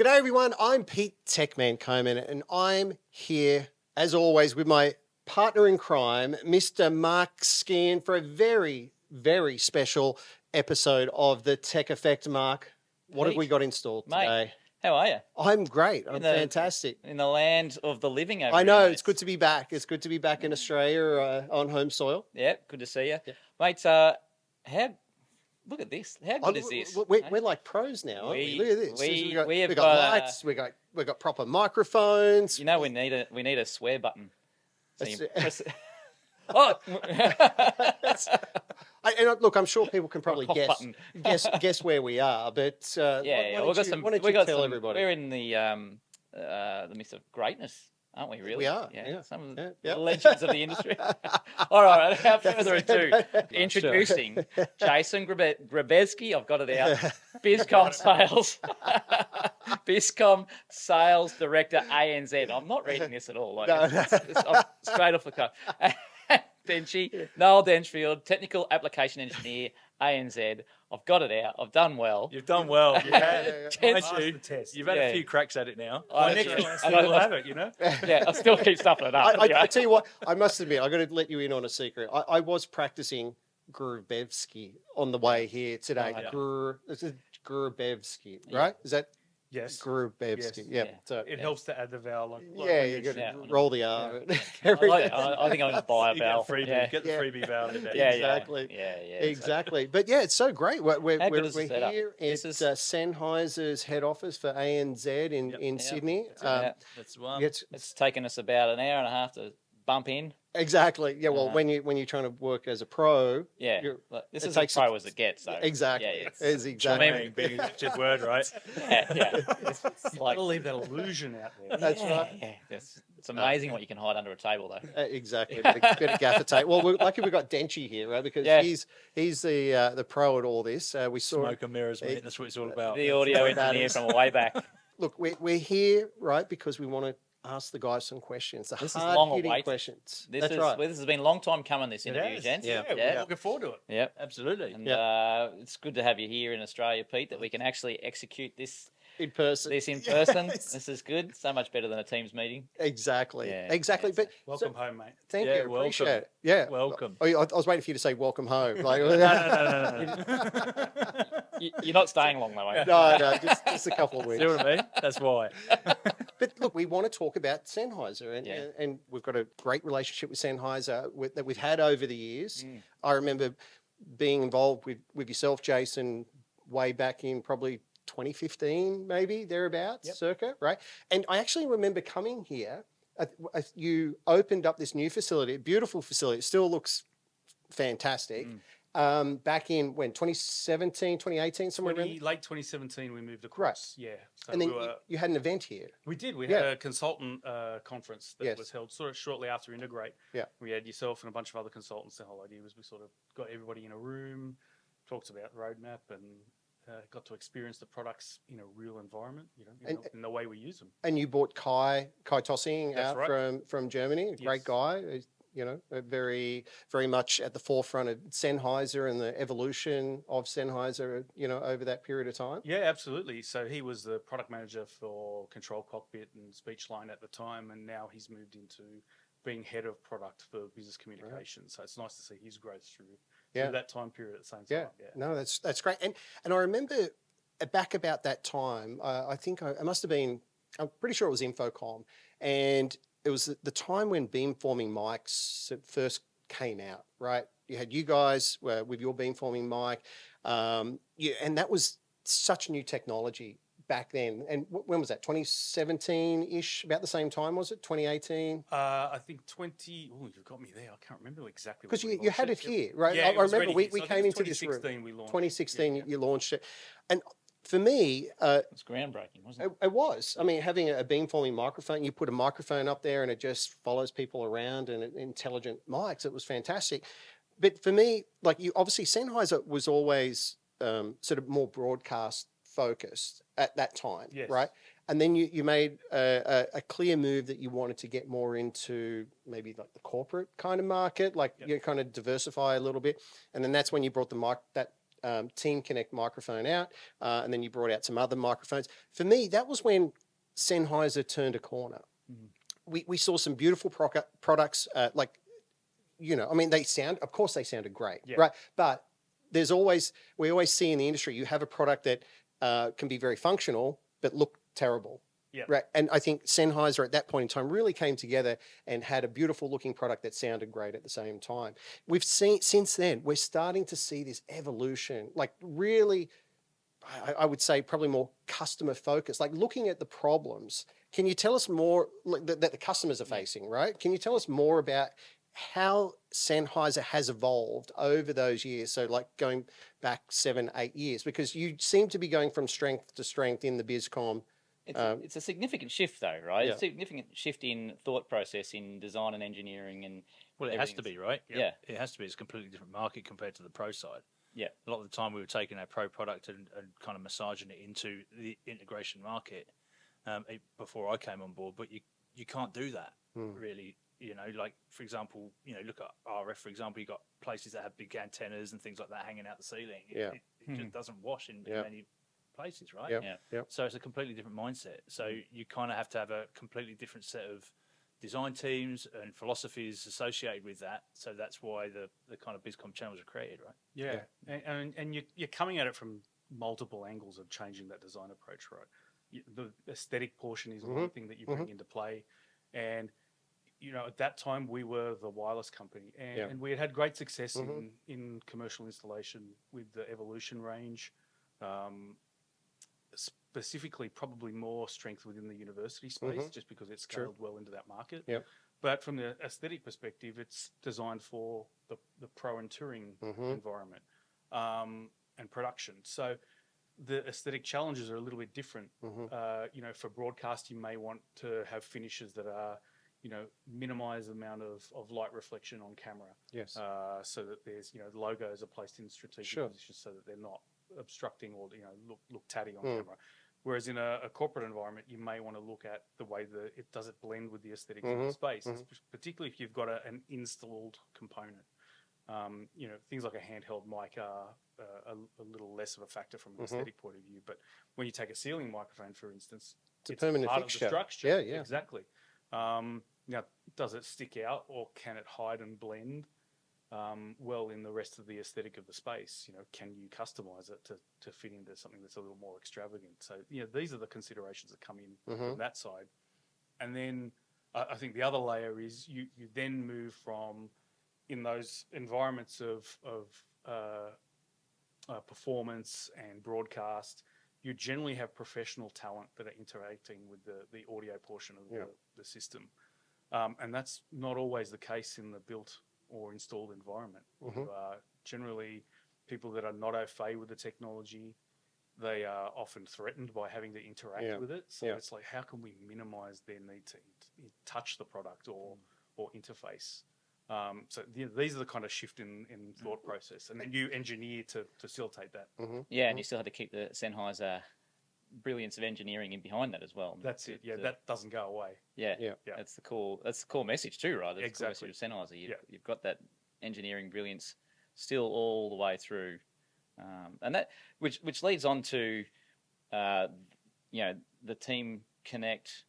G'day everyone, I'm Pete Techman Coman and I'm here as always with my partner in crime, Mr. Mark Skehan, for a very, very special episode of the Tech Effect. Mark, what have we got installed today? How are you? I'm great. I'm fantastic. In the land of the living over I know, here, it's good to be back. It's good to be back in Australia on home soil. Yeah, good to see you. Yeah. Mate, look at this. How good is this? We're like pros now, aren't we? Look at this. We got have lights, we got proper microphones. You know, we need a swear button. So you press it. Look, I'm sure people can probably guess where we are, but why don't you tell everybody? We're in the midst of greatness, aren't we? Really, we are. Yeah. Some of the legends of the industry. All right, without further ado, introducing Jason Grbevski. I've got it out. Biscom Sales Director ANZ. I'm not reading this at all. I'm straight off the cuff. Noel Denchfield, Technical Application Engineer, ANZ. I've got it out. I've done well. You've done well. You've had You've had a few cracks at it now. I Still have it, you know? Yeah, I still keep stuffing it up. I tell you what, I must admit, I've got to let you in on a secret. I was practicing Grbevski on the way here today. This is Grbevski, right? Is that? Yes. Grbevski. Yes. Yeah. So it helps to add the vowel. you got to roll the R. I think I'm going to buy a vowel. Get the freebie vowel in there. Exactly. Exactly. But yeah, it's so great. We're here at Sennheiser's head office for ANZ in Sydney. That's one. It's taken us about an hour and a half to bump in. Exactly. Yeah. Well, when you're trying to work as a pro, this is as pro as it gets. So exactly. Yeah, it's exactly. Being a good word, right? Yeah. It's like to leave that illusion out there. That's right. Yeah. It's amazing what you can hide under a table, though. Exactly. Bit of gaffer tape. Well, we're lucky we've got Denchy here, right? Because he's the pro at all this. We saw smoke and mirrors, mate. That's what it's all about. The audio engineer from way back. Look, we're here, right, because we want to ask the guys some questions. This is long awaited questions. This has been a long time coming, this interview, gents. We're looking forward to it. Yep. Absolutely. And it's good to have you here in Australia, Pete, that we can actually execute this in person. Yes. This is good. So much better than a Teams meeting. Exactly. Yeah. Exactly. But welcome home, mate. Thank you. Welcome. Appreciate it. Yeah. Welcome. I was waiting for you to say welcome home. Like, no. You're not staying long, though, eh? No, just a couple of weeks. See what I mean? That's why. But look, we want to talk about Sennheiser, and we've got a great relationship with Sennheiser that we've had over the years. I remember being involved with yourself, Jason, way back in probably 2015, maybe thereabouts, circa, right? And I actually remember coming here. You opened up this new facility, a beautiful facility. It still looks fantastic. Back in 2017, 2018, somewhere around? Late 2017, we moved across. Right. Yeah. So and then you had an event here. We did. We had a consultant conference that was held sort of shortly after Integrate. Yeah. We had yourself and a bunch of other consultants. The whole idea was we sort of got everybody in a room, talked about the roadmap, and got to experience the products in a real environment, in the way we use them. And you bought Kai Tossing out from Germany, a great guy. Very, very much at the forefront of Sennheiser and the evolution of Sennheiser, over that period of time. Yeah, absolutely. So he was the product manager for Control Cockpit and Speechline at the time, and now he's moved into being head of product for business communication. Right. So it's nice to see his growth through that time period at the same time. Yeah, no, that's great. And I remember back about that time, I think it must have been, I'm pretty sure it was Infocom, and it was the time when beamforming mics first came out, right? You had you guys with your beamforming mic, and that was such new technology back then. And when was that? 2017-ish, about the same time, was it? 2018? I think 20... Oh, you've got me there. I can't remember exactly. Because you had it here, right? Yeah, I remember we came into this room. 2016 we launched 2016, you launched it. And for me... it's groundbreaking, wasn't it? It was. I mean, having a beamforming microphone, you put a microphone up there and it just follows people around, and intelligent mics. It was fantastic. But for me, obviously Sennheiser was always sort of more broadcast focused at that time, right? And then you made a clear move that you wanted to get more into maybe like the corporate kind of market, you kind of diversify a little bit. And then that's when you brought the mic, that Team Connect microphone out, and then you brought out some other microphones. For me, that was when Sennheiser turned a corner. We saw some beautiful products, like, I mean, of course they sounded great, right? But we always see in the industry, you have a product that can be very functional, but look terrible. Yeah. Right. And I think Sennheiser at that point in time really came together and had a beautiful looking product that sounded great at the same time. We've seen since then, we're starting to see this evolution, like really, I would say probably more customer focused, like looking at the problems. Can you tell us more that the customers are facing, right? Can you tell us more about how Sennheiser has evolved over those years? So like going back 7-8 years, because you seem to be going from strength to strength in the BizCom. It's a significant shift, though, right? Yeah. It's a significant shift in thought process, in design and engineering, and well, it has to be, right? Yeah, it has to be. It's a completely different market compared to the pro side. Yeah, a lot of the time we were taking our pro product and kind of massaging it into the integration market before I came on board, but you can't do that really. Like for example, look at RF, for example. You got places that have big antennas and things like that hanging out the ceiling. It just doesn't wash in many places, right? Yep. So it's a completely different mindset. So you kind of have to have a completely different set of design teams and philosophies associated with that. So that's why the kind of BizCom channels are created, right? Yeah. And you're coming at it from multiple angles of changing that design approach, right? The aesthetic portion is one thing that you bring into play. And, at that time we were the wireless company and we had great success in commercial installation with the Evolution range. Specifically, probably more strength within the university space, just because it's scaled well into that market. Yep. But from the aesthetic perspective, it's designed for the pro and touring environment and production. So the aesthetic challenges are a little bit different. For broadcast, you may want to have finishes that are, minimize the amount of light reflection on camera. Yes. So that there's, the logos are placed in strategic positions so that they're not obstructing or look tatty on camera. Whereas in a corporate environment, you may want to look at the way that it does it blend with the aesthetics of the space, particularly if you've got an installed component. Things like a handheld mic are a little less of a factor from an aesthetic point of view. But when you take a ceiling microphone, for instance, it's a permanent part fixture. Of the structure. Yeah. Exactly. Now, does it stick out or can it hide and blend well in the rest of the aesthetic of the space? Can you customize it to fit into something that's a little more extravagant? So, these are the considerations that come in from that side. And then I think the other layer is you then move from, in those environments of performance and broadcast, you generally have professional talent that are interacting with the audio portion of the system. And that's not always the case in the built or installed environment. You are generally people that are not au fait with the technology. They are often threatened by having to interact with it. So it's like, how can we minimize their need to touch the product or interface? So these are the kind of shift in thought process, and then you engineer to facilitate that. Yeah, and you still had to keep the Sennheiser brilliance of engineering in behind that as well. That's it. Yeah, that doesn't go away. Yeah. That's the core message too, right? That's exactly. The core message of Sennheiser. You've got that engineering brilliance still all the way through, and that which leads on to the Team Connect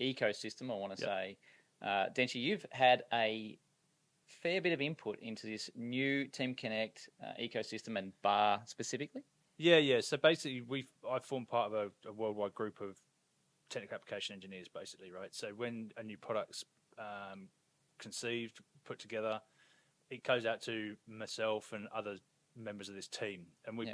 ecosystem. I want to say, Denchi, you've had a fair bit of input into this new Team Connect ecosystem and bar specifically. Yeah. So basically, I form part of a worldwide group of technical application engineers, basically, right? So when a new product's conceived, put together, it goes out to myself and other members of this team, and we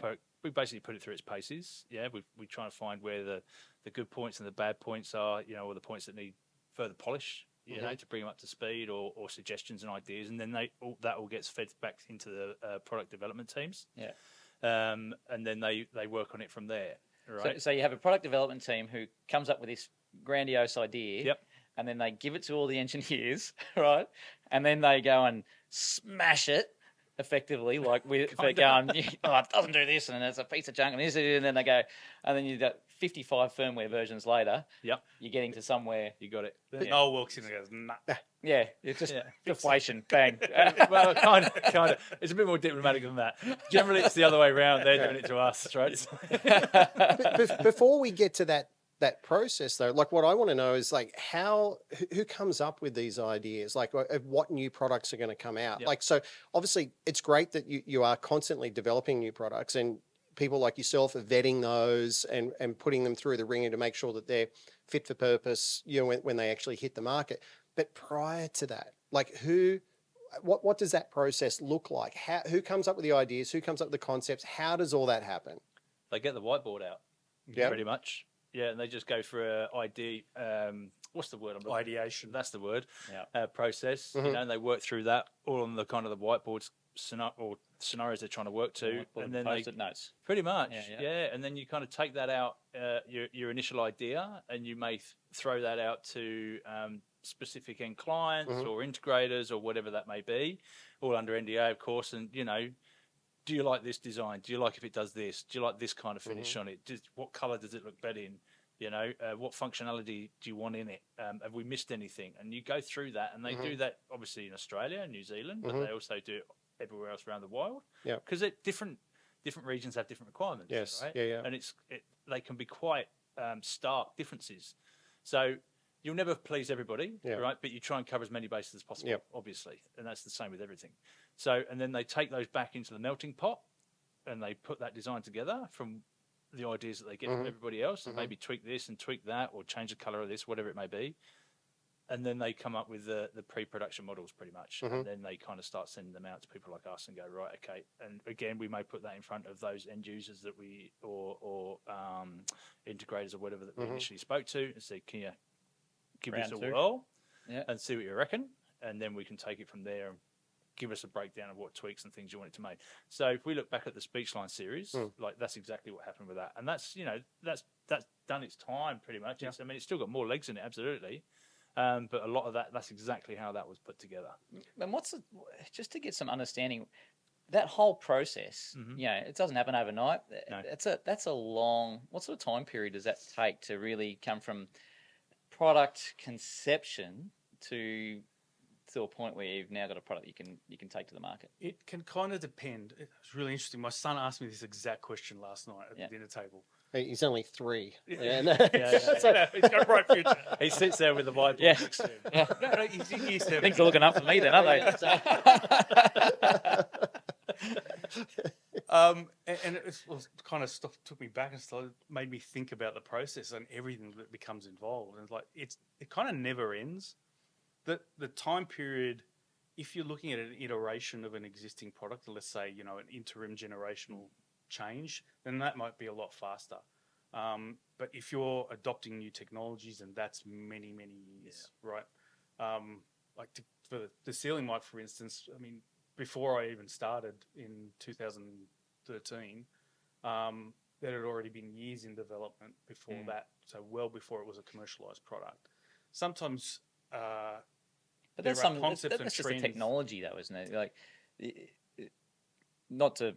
basically put it through its paces. Yeah, we try and find where the good points and the bad points are, or the points that need further polish, to bring them up to speed, or suggestions and ideas, and then that all gets fed back into the product development teams. Yeah. And then they work on it from there, right? So you have a product development team who comes up with this grandiose idea, Yep. and then they give it to all the engineers, right? And then they go and smash it effectively, like they're going, it doesn't do this, and it's a piece of junk, and this, and then they go, and then you got 55 firmware versions later, Yep. you're getting to somewhere. You got it. Then Noel walks in and goes, nah. Yeah, it's just deflation. Bang. Well, kind of. It's a bit more diplomatic than that. Generally, it's the other way around. They're doing it to us, right? Before we get to that process, though, like what I want to know is like who comes up with these ideas, like of what new products are going to come out. Yep. Like, so obviously it's great that you are constantly developing new products, and people like yourself are vetting those and putting them through the ringer to make sure that they're fit for purpose, when they actually hit the market. But prior to that, like what does that process look like? Who comes up with the ideas? Who comes up with the concepts? How does all that happen? They get the whiteboard out, pretty much. Yeah, and they just go for a ID. What's the word? Ideation. That's the word. Yeah. Process. Mm-hmm. And they work through that all on the kind of the whiteboards scenarios they're trying to work to, and then Post-it notes. pretty much, Yeah. And then you kind of take that out, your initial idea, and you may throw that out to specific end clients or integrators or whatever that may be, all under NDA, of course. And do you like this design? Do you like if it does this? Do you like this kind of finish on it? What color does it look better in? What functionality do you want in it? Have we missed anything? And you go through that, and they do that obviously in Australia and New Zealand, but they also do it everywhere else around the world. Yeah, because different regions have different requirements. Yes, right? yeah. And they can be quite stark differences. So you'll never please everybody, right? But you try and cover as many bases as possible, obviously, and that's the same with everything. So, and then they take those back into the melting pot, and they put that design together from the ideas that they get from everybody else, and maybe tweak this and tweak that, or change the color of this, whatever it may be. And then they come up with the pre-production models, pretty much, and then they kind of start sending them out to people like us and go, right, okay. And again, we may put that in front of those end users that we or integrators or whatever that we initially spoke to, and say, can you give this a whirl and see what you reckon, and then we can take it from there and give us a breakdown of what tweaks and things you want it to make. So if we look back at the Speechline series, like that's exactly what happened with that, and that's that's done its time pretty much. I mean, it's still got more legs in it, absolutely. But a lot of that's exactly how that was put together. And just to get some understanding, that whole process, it doesn't happen overnight. No. That's a long. What sort of time period does that take to really come from product conception to a point where you've now got a product you can take to the market? It can kind of depend. It's really interesting. My son asked me this exact question last night at the dinner table. He's only 3. He's got a bright future. He sits there with the whiteboard next to him. Yeah. No, he's Things are looking up for me then, aren't they? And it was kind of took me back and made me think about the process and everything that becomes involved. And it kind of never ends. The time period, if you're looking at an iteration of an existing product, let's say an interim generational change, then that might be a lot faster. But if you're adopting new technologies, and that's many years, right? For the ceiling mic, for instance, I mean, before I even started in 2013, there had already been years in development before that, so well before it was a commercialized product. Sometimes, but that's just a technology, though, isn't it? Like, not to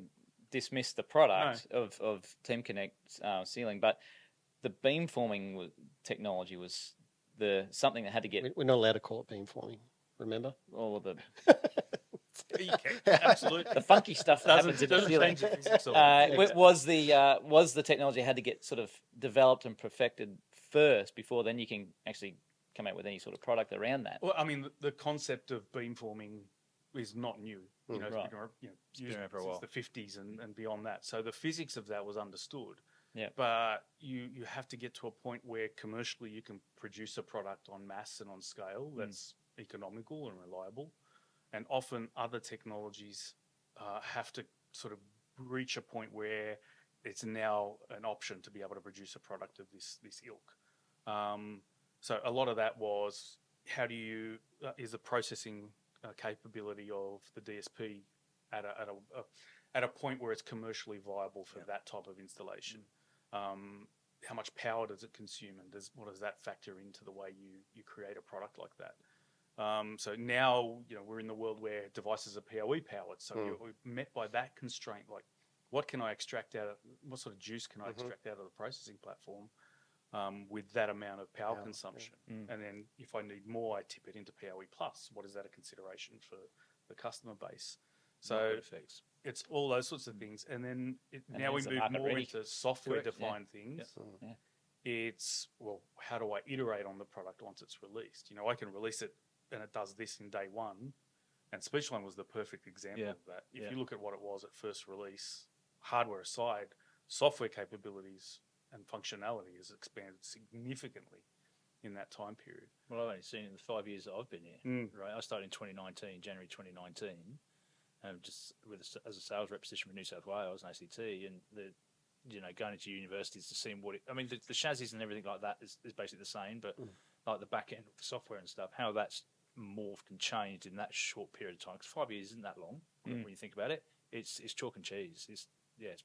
dismiss the product of Team Connect ceiling, but the beamforming technology was something that had to get. We're not allowed to call it beamforming. Remember? All of the you can, absolutely. the funky stuff that happens in the ceiling. Was the technology had to get sort of developed and perfected first before then you can actually come out with any sort of product around that? Well, I mean, the concept of beamforming is not new. It's Right. been used around for a while. since the 50s and beyond that. So the physics of that was understood. Yeah. But you have to get to a point where commercially you can produce a product on mass and on scale that's economical and reliable. And often other technologies have to sort of reach a point where it's now an option to be able to produce a product of this ilk. So a lot of that was is the processing capability of the DSP at a point where it's commercially viable for that type of installation. How much power does it consume, and what does that factor into the way you create a product like that? So now we're in the world where devices are PoE powered, so you're met by that constraint. Like, what can I extract out of, what sort of juice can I extract out of the processing platform with that amount of power consumption? And then if I need more, I tip it into PoE Plus. What is that a consideration for the customer base? So it's all those sorts of things. And then now we move more into software-defined things. Yeah. It's, well, how do I iterate on the product once it's released? You know, I can release it and it does this in day one. And Speechline was the perfect example of that. If you look at what it was at first release, hardware aside, software capabilities and functionality has expanded significantly in that time period. Well, I've only seen it in the 5 years that I've been here. Right, I started in 2019, January 2019, just as a sales rep position for New South Wales and ACT, and going into universities to see what the chassis and everything like that is basically the same, but like the back end of the software and stuff, how that's morphed and changed in that short period of time. Because 5 years isn't that long when you think about it. It's chalk and cheese. It's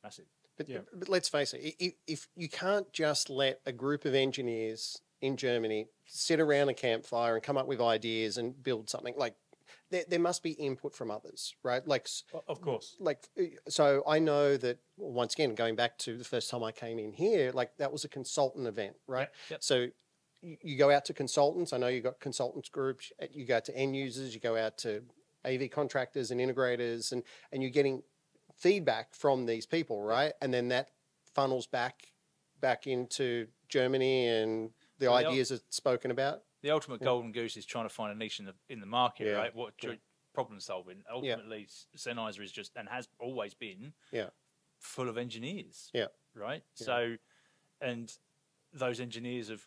massive. But let's face it, if you can't just let a group of engineers in Germany sit around a campfire and come up with ideas and build something, like there must be input from others, right? Like, of course. Like, so I know that, once again, going back to the first time I came in here, like that was a consultant event, right? Yep. So you go out to consultants. I know you've got consultants groups. You go out to end users. You go out to AV contractors and integrators, and you're getting feedback from these people, right? And then that funnels back into Germany and the ideas that's spoken about. The ultimate golden goose is trying to find a niche in the market, right? What problem solving. Ultimately, Sennheiser is just, and has always been, full of engineers, right? Yeah. So, and those engineers have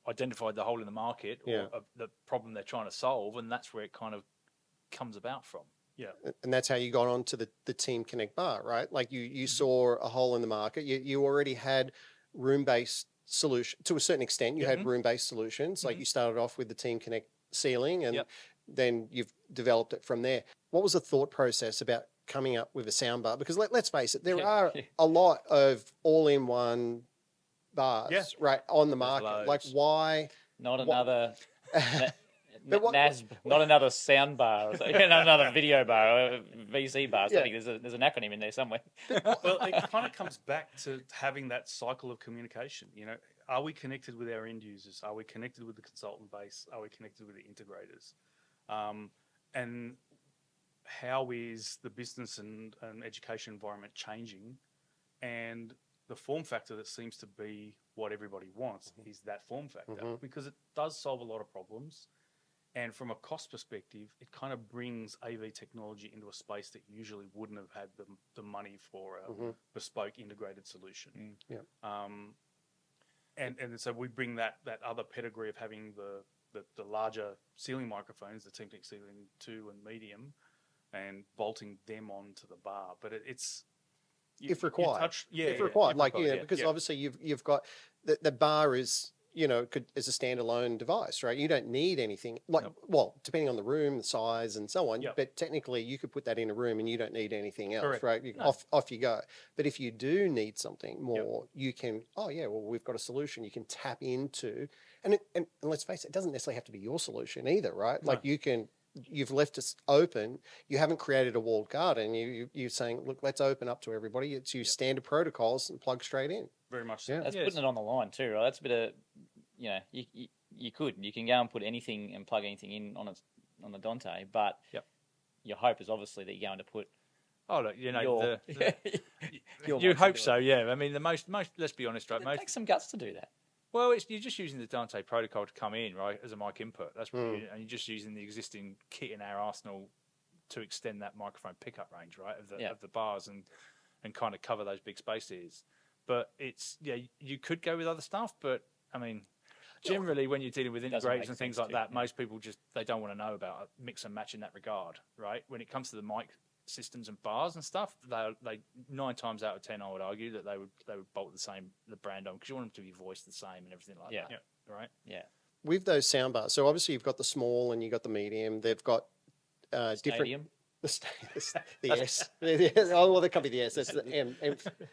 identified the hole in the market or the problem they're trying to solve, and that's where it kind of comes about from. Yeah. And that's how you got onto the Team Connect bar, right? Like you saw a hole in the market. You already had room-based solution to a certain extent. You had room-based solutions. Like you started off with the Team Connect ceiling, and then you've developed it from there. What was the thought process about coming up with a soundbar? Because let's face it, there are a lot of all-in-one bars, right, on the market. Like, why? Not another not another sound bar, or another video bar, or VC bar. So I think there's an acronym in there somewhere. Well, it kind of comes back to having that cycle of communication. You know, are we connected with our end users? Are we connected with the consultant base? Are we connected with the integrators? And how is the business and education environment changing? And the form factor that seems to be what everybody wants is that form factor, because it does solve a lot of problems. And from a cost perspective, it kind of brings AV technology into a space that usually wouldn't have had the money for a bespoke integrated solution. And so we bring that other pedigree of having the larger ceiling microphones, the Team Connect Ceiling 2 and medium, and bolting them onto the bar. But it's... if required. If required. Because obviously you've got... The bar is... as a standalone device, right? You don't need anything well, depending on the room, the size, and so on. But technically, you could put that in a room, and you don't need anything else, right? Off you go. But if you do need something more, you can. We've got a solution you can tap into, and let's face it, it doesn't necessarily have to be your solution either, right? No. Like you've left us open. You haven't created a walled garden. You're saying, look, let's open up to everybody. It's use standard protocols and plug straight in. Very much so. That's putting it on the line too, right? That's a bit of, you can go and put anything and plug anything in on the Dante, but your hope is obviously that you're going to put. Oh look, you hope so, yeah. I mean, the most. Let's be honest, right? It takes some guts to do that. Well, you're just using the Dante protocol to come in, right, as a mic input. That's what and you're just using the existing kit in our arsenal to extend that microphone pickup range, right, of the bars and kind of cover those big spaces. But it's you could go with other stuff, but I mean, generally when you're dealing with integrators and things like that, most people they don't want to know about mix and match in that regard, right? When it comes to the mic systems and bars and stuff, they 9 times out of 10, I would argue that they would bolt the brand on, because you want them to be voiced the same and everything like that, right? Yeah. With those soundbars, so obviously you've got the small and you've got the medium. They've got different. The S. Oh, well, that can't be the S. That's the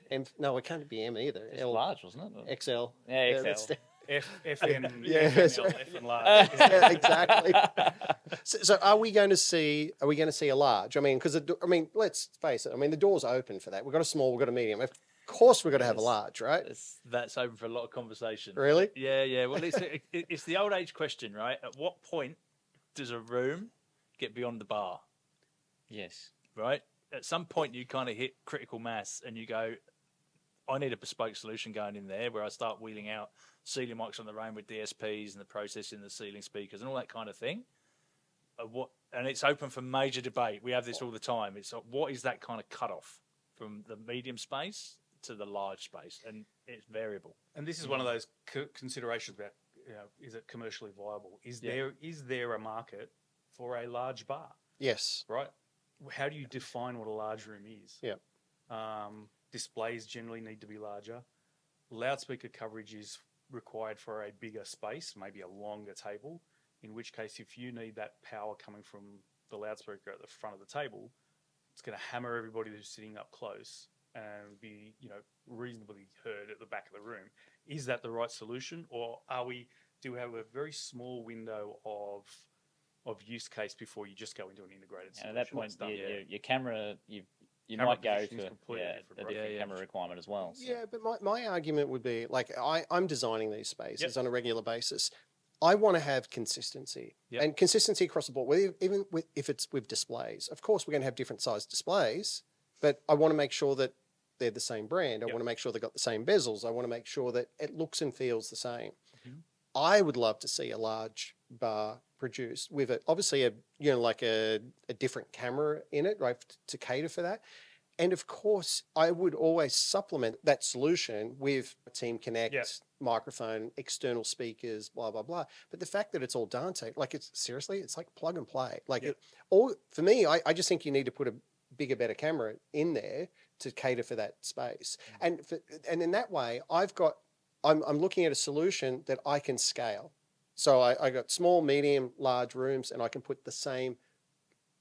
M. No, it can't be M either. It's large, wasn't it? XL. Yeah, XL. FN, Yes. FNL, F and large. Yeah, exactly. So are we going to see a large? I mean, because let's face it. I mean, the door's open for that. We've got a small, we've got a medium. Of course, we've got to have a Yes. large, right? That's open for a lot of conversation. Really? Yeah. Well, it's the old age question, right? At what point does a room get beyond the bar, Yes. right? At some point, you kind of hit critical mass and you go, I need a bespoke solution going in there where I start wheeling out ceiling mics on the room with DSPs and the processing, the ceiling speakers and all that kind of thing. And it's open for major debate. We have this all the time. It's like, what is that kind of cutoff from the medium space to the large space? And it's variable. And this is one of those considerations about, is it commercially viable? Is there a market for a large bar? Yes. Right? How do you define what a large room is? Yeah. Displays generally need to be larger. Loudspeaker coverage is required for a bigger space, maybe a longer table, in which case if you need that power coming from the loudspeaker at the front of the table, it's going to hammer everybody who's sitting up close and be, reasonably heard at the back of the room. Is that the right solution, or do we have a very small window of use case before you just go into an integrated solution? And at that point, your camera, you Camera might go position is for completely a different, right? different camera requirement as well. So. Yeah, but my argument would be like I'm designing these spaces Yep. on a regular basis. I want to have consistency Yep. and consistency across the board. Even if it's with displays, of course we're going to have different size displays, but I want to make sure that they're the same brand. I Yep. want to make sure they've got the same bezels. I want to make sure that it looks and feels the same. Mhm. I would love to see a large bar produced with obviously a different camera in it, right, to cater for that. And of course, I would always supplement that solution with Team Connect, Yep. microphone, external speakers, blah, blah, blah. But the fact that it's all Dante, like it's like plug and play. Like Yep. for me, I just think you need to put a bigger, better camera in there to cater for that space. And in that way, I'm looking at a solution that I can scale. So I got small, medium, large rooms, and I can put the same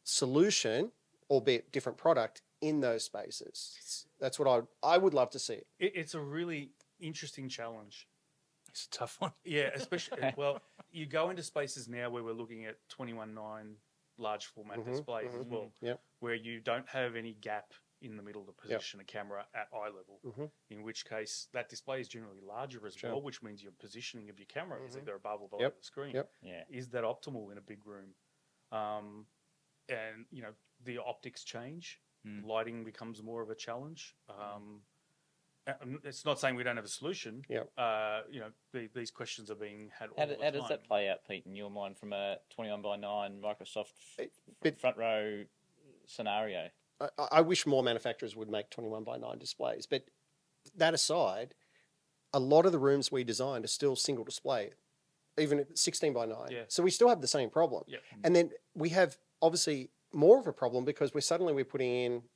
solution, albeit different product, in those spaces. That's what I would love to see. It's a really interesting challenge. It's a tough one. Yeah, especially, you go into spaces now where we're looking at 21:9 large format displays as well, Yep. where you don't have any gap in the middle to position a camera at eye level, in which case that display is generally larger as well, which means your positioning of your camera is either above or below the screen. Yep. Yeah. Is that optimal in a big room? And, the optics change. Lighting becomes more of a challenge. It's not saying we don't have a solution. Yep. These questions are being had all How the time. does that play out, Pete, in your mind from a 21:9 Microsoft But- front row scenario? I wish more manufacturers would make 21:9 displays, but that aside, a lot of the rooms we designed are still single display, even at 16:9. Yeah. So we still have the same problem. Yep. And then we have obviously more of a problem because we're putting in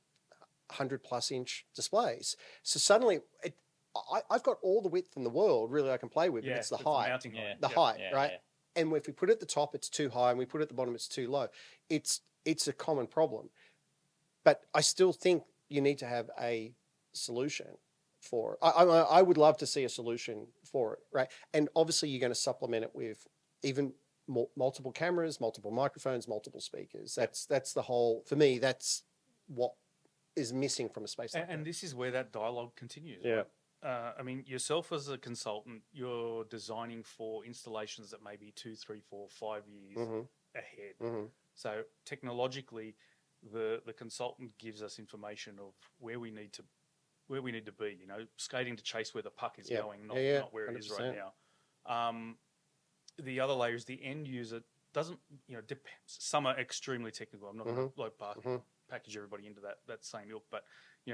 100+ inch displays. So suddenly I've got all the width in the world really I can play with, but it's the height. mounting height. Yeah. The Yep. height, Yeah, right? yeah. And if we put it at the top, it's too high, and we put it at the bottom, it's too low. It's a common problem. But I still think you need to have a solution for it. I would love to see a solution for it, right? And obviously you're going to supplement it with even multiple cameras, multiple microphones, multiple speakers. That's the whole, for me, that's what is missing from a space like And that. this is where that dialogue continues. Yeah. Right? Yourself as a consultant, you're designing for installations that may be 2, 3, 4, 5 years ahead. So technologically, the consultant gives us information of where we need to be. Skating to chase where the puck is going, not where it is right 100%. now. The other layer is the end user doesn't. Depends. Some are extremely technical. I'm not going to package everybody into that same ilk, but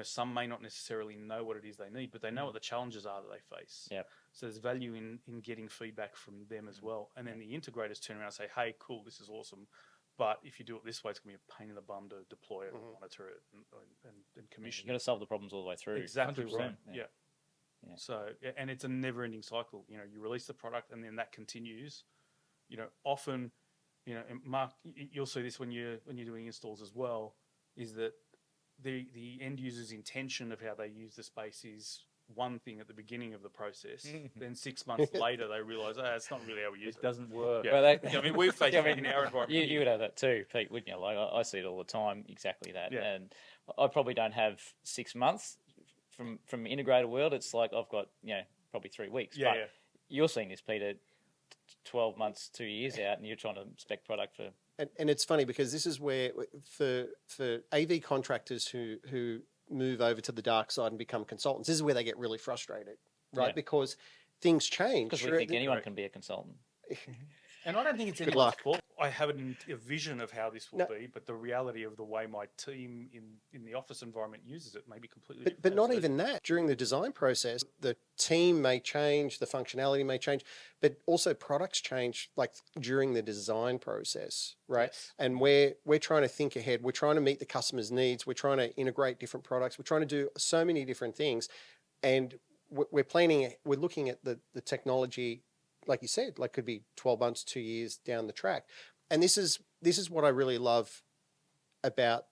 some may not necessarily know what it is they need, but they know what the challenges are that they face. Yep. So there's value in getting feedback from them as well. And then the integrators turn around and say, hey, cool, this is awesome. But if you do it this way, it's going to be a pain in the bum to deploy it, monitor it, and commission You've got to solve the problems all the way through. Exactly 100%, right. yeah. Yeah. So, and it's a never-ending cycle. You release the product, and then that continues. Often, and Mark, you'll see this when you're doing installs as well. Is that the end user's intention of how they use the space is one thing at the beginning of the process. Then 6 months later, they realise, it's not really how we use it. It doesn't work. Yeah. Well, I mean, we've faced that in our environment. You would have that too, Pete, wouldn't you? Like I see it all the time, exactly that. Yeah. And I probably don't have 6 months from integrated world. It's like I've got probably 3 weeks. Yeah, but you're seeing this, Peter, 12 months, 2 years out, and you're trying to spec product for. And it's funny because this is where for AV contractors who move over to the dark side and become consultants, this is where they get really frustrated, right? Yeah. Because things change. Because we think anyone can be a consultant. And I don't think it's Good anyone's luck. fault. I have a vision of how this will be, but the reality of the way my team in the office environment uses it may be completely different. But not even that. During the design process, the team may change, the functionality may change, but also products change like during the design process, right? Yes. And we're trying to think ahead. We're trying to meet the customer's needs. We're trying to integrate different products. We're trying to do so many different things. And we're looking at the technology, like you said, like could be 12 months, 2 years down the track. And this is what I really love about,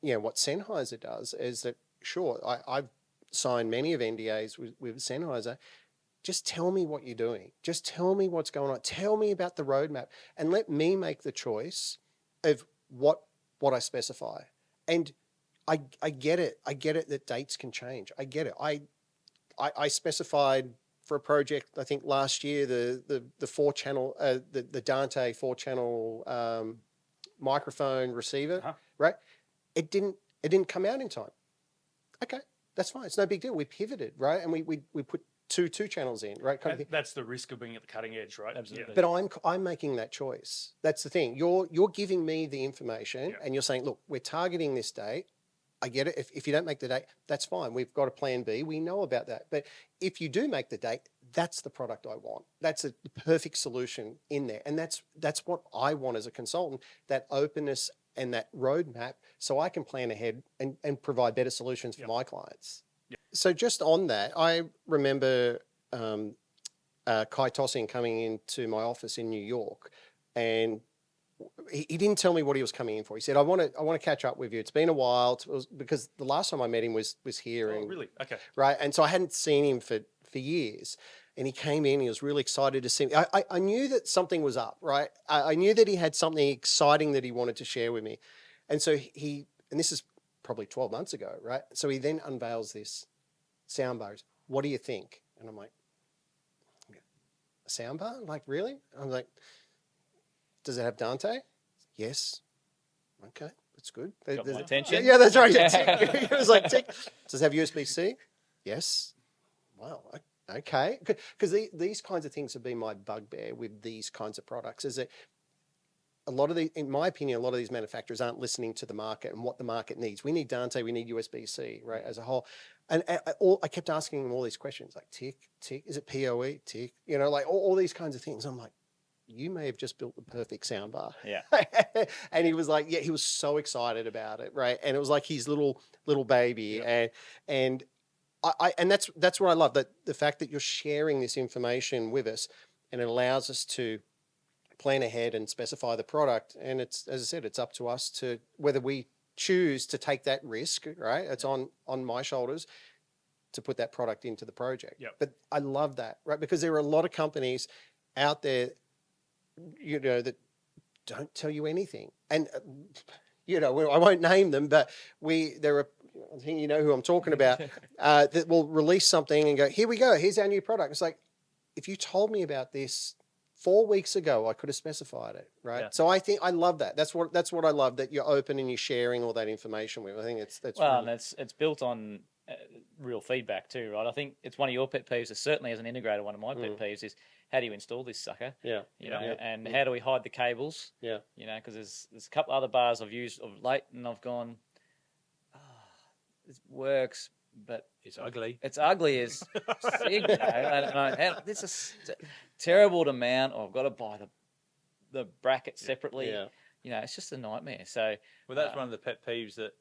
what Sennheiser does is that, sure, I've signed many of NDAs with Sennheiser. Just tell me what you're doing. Just tell me what's going on. Tell me about the roadmap and let me make the choice of what I specify. And I get it. I get it that dates can change. I get it. I specified for a project, I think last year, the 4-channel, the Dante 4-channel microphone receiver, right? It didn't come out in time. Okay, that's fine. It's no big deal. We pivoted, right? And we put two channels in, right? Kind of thing. That's the risk of being at the cutting edge, right? Absolutely. But I'm making that choice. That's the thing. You're giving me the information, and you're saying, look, we're targeting this date. I get it. If you don't make the date, that's fine. We've got a plan B. We know about that. But if you do make the date, that's the product I want. That's the perfect solution in there. And that's what I want as a consultant, that openness and that roadmap, so I can plan ahead and provide better solutions for my clients. Yep. So just on that, I remember Kai Tossing coming into my office in New York, and he didn't tell me what he was coming in for. He said, I want to catch up with you. It's been a while. It was because the last time I met him was here. Oh, really? Okay. Right. And so I hadn't seen him for years. And he came in, he was really excited to see me. I knew that something was up, right? I knew that he had something exciting that he wanted to share with me. And so and this is probably 12 months ago, right? So he then unveils this soundbar. What do you think? And I'm like, a soundbar? Like, really? I'm like, does it have Dante? Yes. Okay, that's good. Got my attention. Yeah, that's right. It was like, tick. Does it have USB-C? Yes. Wow. Okay. Because these kinds of things have been my bugbear with these kinds of products, is that in my opinion, a lot of these manufacturers aren't listening to the market and what the market needs. We need Dante, we need USB-C, right, as a whole. And I kept asking him all these questions, like tick, is it PoE, tick, like all these kinds of things. I'm like, you may have just built the perfect soundbar. Yeah. And he was like, he was so excited about it, right? And it was like his little baby. Yeah. And that's what I love, that the fact that you're sharing this information with us, and it allows us to plan ahead and specify the product. And it's, as I said, it's up to us to whether we choose to take that risk, right? It's on my shoulders to put that product into the project. Yep. But I love that, right? Because there are a lot of companies out there, that don't tell you anything. And, I won't name them, but there are, I think you know who I'm talking about, that will release something and go, here we go, here's our new product. It's like, if you told me about this 4 weeks ago, I could have specified it, right? Yeah. So I think I love that. That's what I love, that you're open and you're sharing all that information with. I think that's well, really... and it's built on real feedback too, right? I think it's one of your pet peeves. Certainly, as an integrator, one of my pet peeves is, how do you install this sucker? Yeah. And how do we hide the cables? Yeah. Because there's a couple other bars I've used of late, and I've gone, it works, but It's ugly. It's ugly as sig, this is terrible to mount, or I've got to buy the bracket separately. Yeah. It's just a nightmare. So, Well, that's one of the pet peeves that,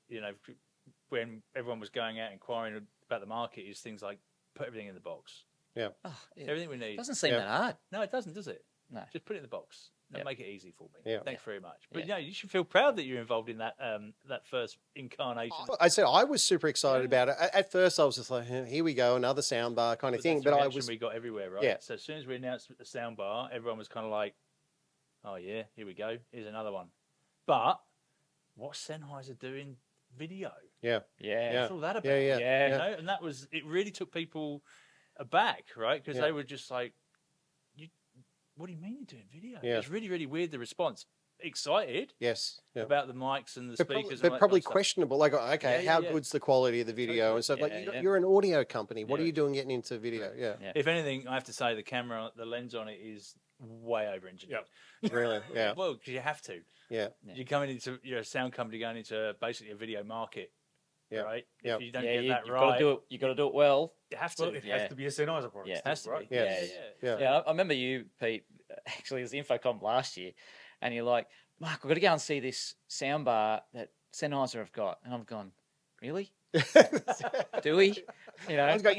when everyone was going out inquiring about the market, is things like put everything in the box. Yeah. It Everything we need. doesn't seem that hard. No, it doesn't, does it? No. Just put it in the box. and make it easy for me. Yeah. Thanks very much. But you should feel proud that you're involved in that that first incarnation. I said I was super excited about it. At first, I was just like, here we go, another soundbar kind of thing. But I was. We got everywhere, right? Yeah. So as soon as we announced the soundbar, everyone was kind of like, "Oh yeah, here we go. Here's another one." But what's Sennheiser doing video? Yeah. What's all that about? Yeah. You know? And that was it. Really took people aback, right? Because they were just like, "What do you mean you're doing video?" Yeah. It was really, really weird. The response, excited, Yes. Yeah. about the mics and the speakers, But probably stuff. questionable. Like, okay, how Yeah. good's the quality of the video and stuff? You're an audio company. What are you doing getting into video? Yeah. If anything, I have to say the camera, the lens on it is way over engineered. Really? Yeah. Well, because you have to. Yeah. You're a sound company going into basically a video market, Yeah. right? Yeah. If you don't get that you've right, got to do it. You've got to do it well. you have to. Well, it has to be a Sennheiser product. Yeah. still, has to right? be. Yes. Yeah. Yeah. I remember you, Pete. Actually, it was the InfoCom last year, and you're like, "Mark, we've got to go and see this soundbar that Sennheiser have got," and I've gone, "Really? Do we?" You know, I was going,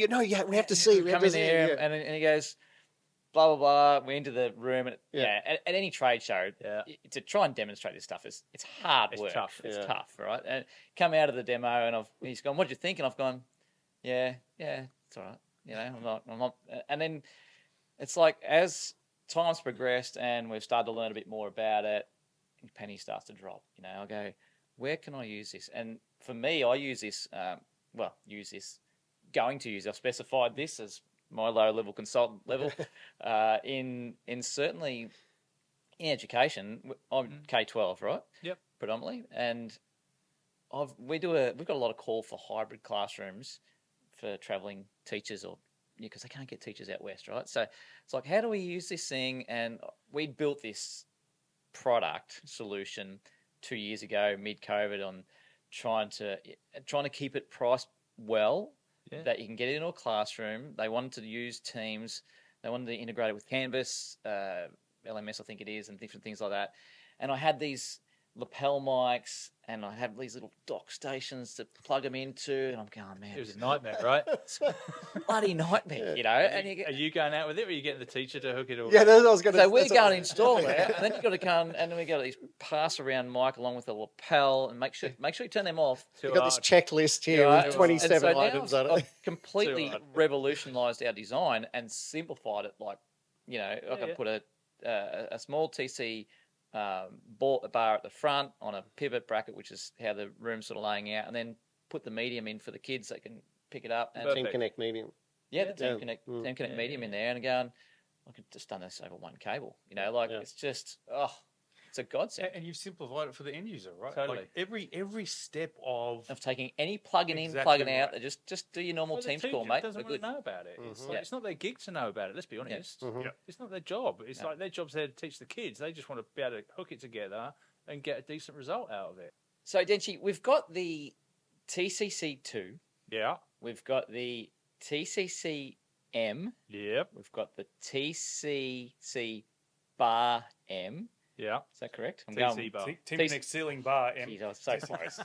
we have to see. We have come to in see. there, Yeah. and he goes, blah blah blah. We're into the room, and at any trade show, to try and demonstrate this stuff is hard work. Tough. It's tough, right? And come out of the demo, and he's gone, "What do you think?" And I've gone, "Yeah, it's all right." You know, I'm not. And then it's like as time's progressed and we've started to learn a bit more about it, penny starts to drop. You know, I go, where can I use this? And for me, I use this. I've specified this as my low level consultant level in certainly in education. I'm K-12, right? Yep. Predominantly, and we've got a lot of call for hybrid classrooms for travelling teachers because they can't get teachers out west, right? So it's like, how do we use this thing? And we built this product solution 2 years ago, mid-COVID, on trying to keep it priced well, that you can get it into a classroom. They wanted to use Teams. They wanted to integrate it with Canvas, LMS, I think it is, and different things like that. And I had these lapel mics, and I have these little dock stations to plug them into, and I'm going, man, It was a nightmare, right? bloody nightmare, you know. Are you going out with it, or are you getting the teacher to hook it all? Yeah, I was going to. So we're going to install it, and then you've got to come, and then we got these pass-around mic along with a lapel, and make sure you turn them off. You've got this checklist here Right? with 27 And so items now on it. I've completely revolutionised our design and simplified it. Like, you know, I can put a small TC bar at the front on a pivot bracket, which is how the room's sort of laying out, and then put the medium in for the kids that can pick it up. And Team Connect Medium. the Team Connect medium in there, and going, I could just done this over one cable. You know, it's just it's a godsend. And you've simplified it for the end user, right? Totally. Like every step of taking any plug-in in, Exactly plug-in out, right. just do your normal Well, the Teams teacher call, mate. doesn't We're want to good. know about it. It's, Mm-hmm. it's not their gig to know about it. Let's be honest. Mm-hmm. It's not their job. It's like their job's there to teach the kids. They just want to be able to hook it together and get a decent result out of it. So, Denchi, we've got the TCC2, Yeah. we've got the TCC-M, Yep. we've got the TCC bar M. Yeah. Is that correct? I'm TC bar. Team Please. Connect ceiling bar. And Jeez, I was so close.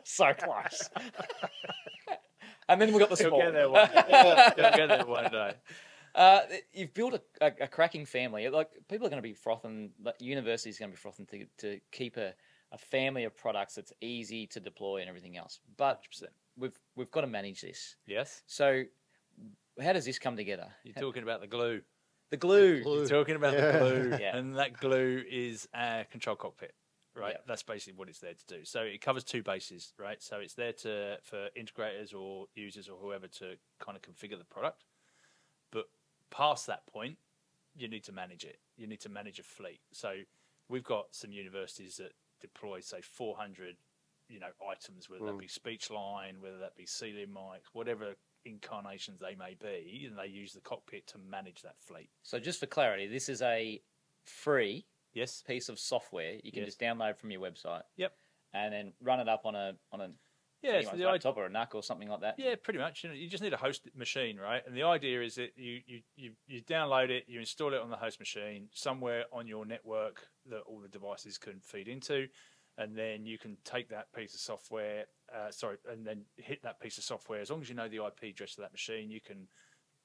So close. And then we've got the You'll small. get there one day. You'll get there one day. You've built a cracking family. Like, people are going to be frothing. Like, universities are going to be frothing to keep a family of products that's easy to deploy and everything else. But 100%. we've got to manage this. Yes. So, how does this come together? You're talking about the glue. The glue. You're talking about the glue. Yeah. And that glue is a Control Cockpit. Right, Yep. That's basically what it's there to do. So it covers two bases, right? So it's there for integrators or users or whoever to kind of configure the product. But past that point, you need to manage it. You need to manage a fleet. So we've got some universities that deploy, say, 400, items, whether that be speech line, whether that be ceiling mics, whatever incarnations they may be, and they use the cockpit to manage that fleet. So, just for clarity, this is a free Yes. piece of software you can just download from your website. Yep. And then run it up on Yeah, so the laptop or a NUC or something like that. Yeah, pretty much. You just need a host machine, right? And the idea is that you download it, you install it on the host machine somewhere on your network that all the devices can feed into, and then you can take that piece of software, and then hit that piece of software. As long as you know the IP address of that machine, you can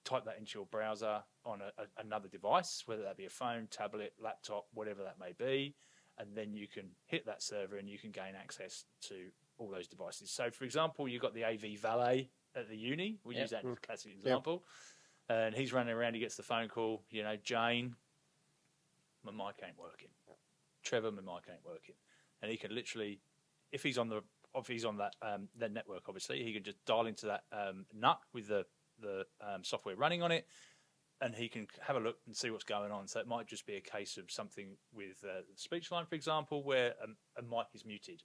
type that into your browser on another device, whether that be a phone, tablet, laptop, whatever that may be, and then you can hit that server and you can gain access to all those devices. So, for example, you've got the AV valet at the uni. We use that as a classic example. And he's running around, he gets the phone call, Jane, my mic ain't working. Trevor, my mic ain't working. And he can literally, if he's on that network, obviously, he can just dial into that NUC with the software running on it, and he can have a look and see what's going on. So it might just be a case of something with the speech line, for example, where a mic is muted,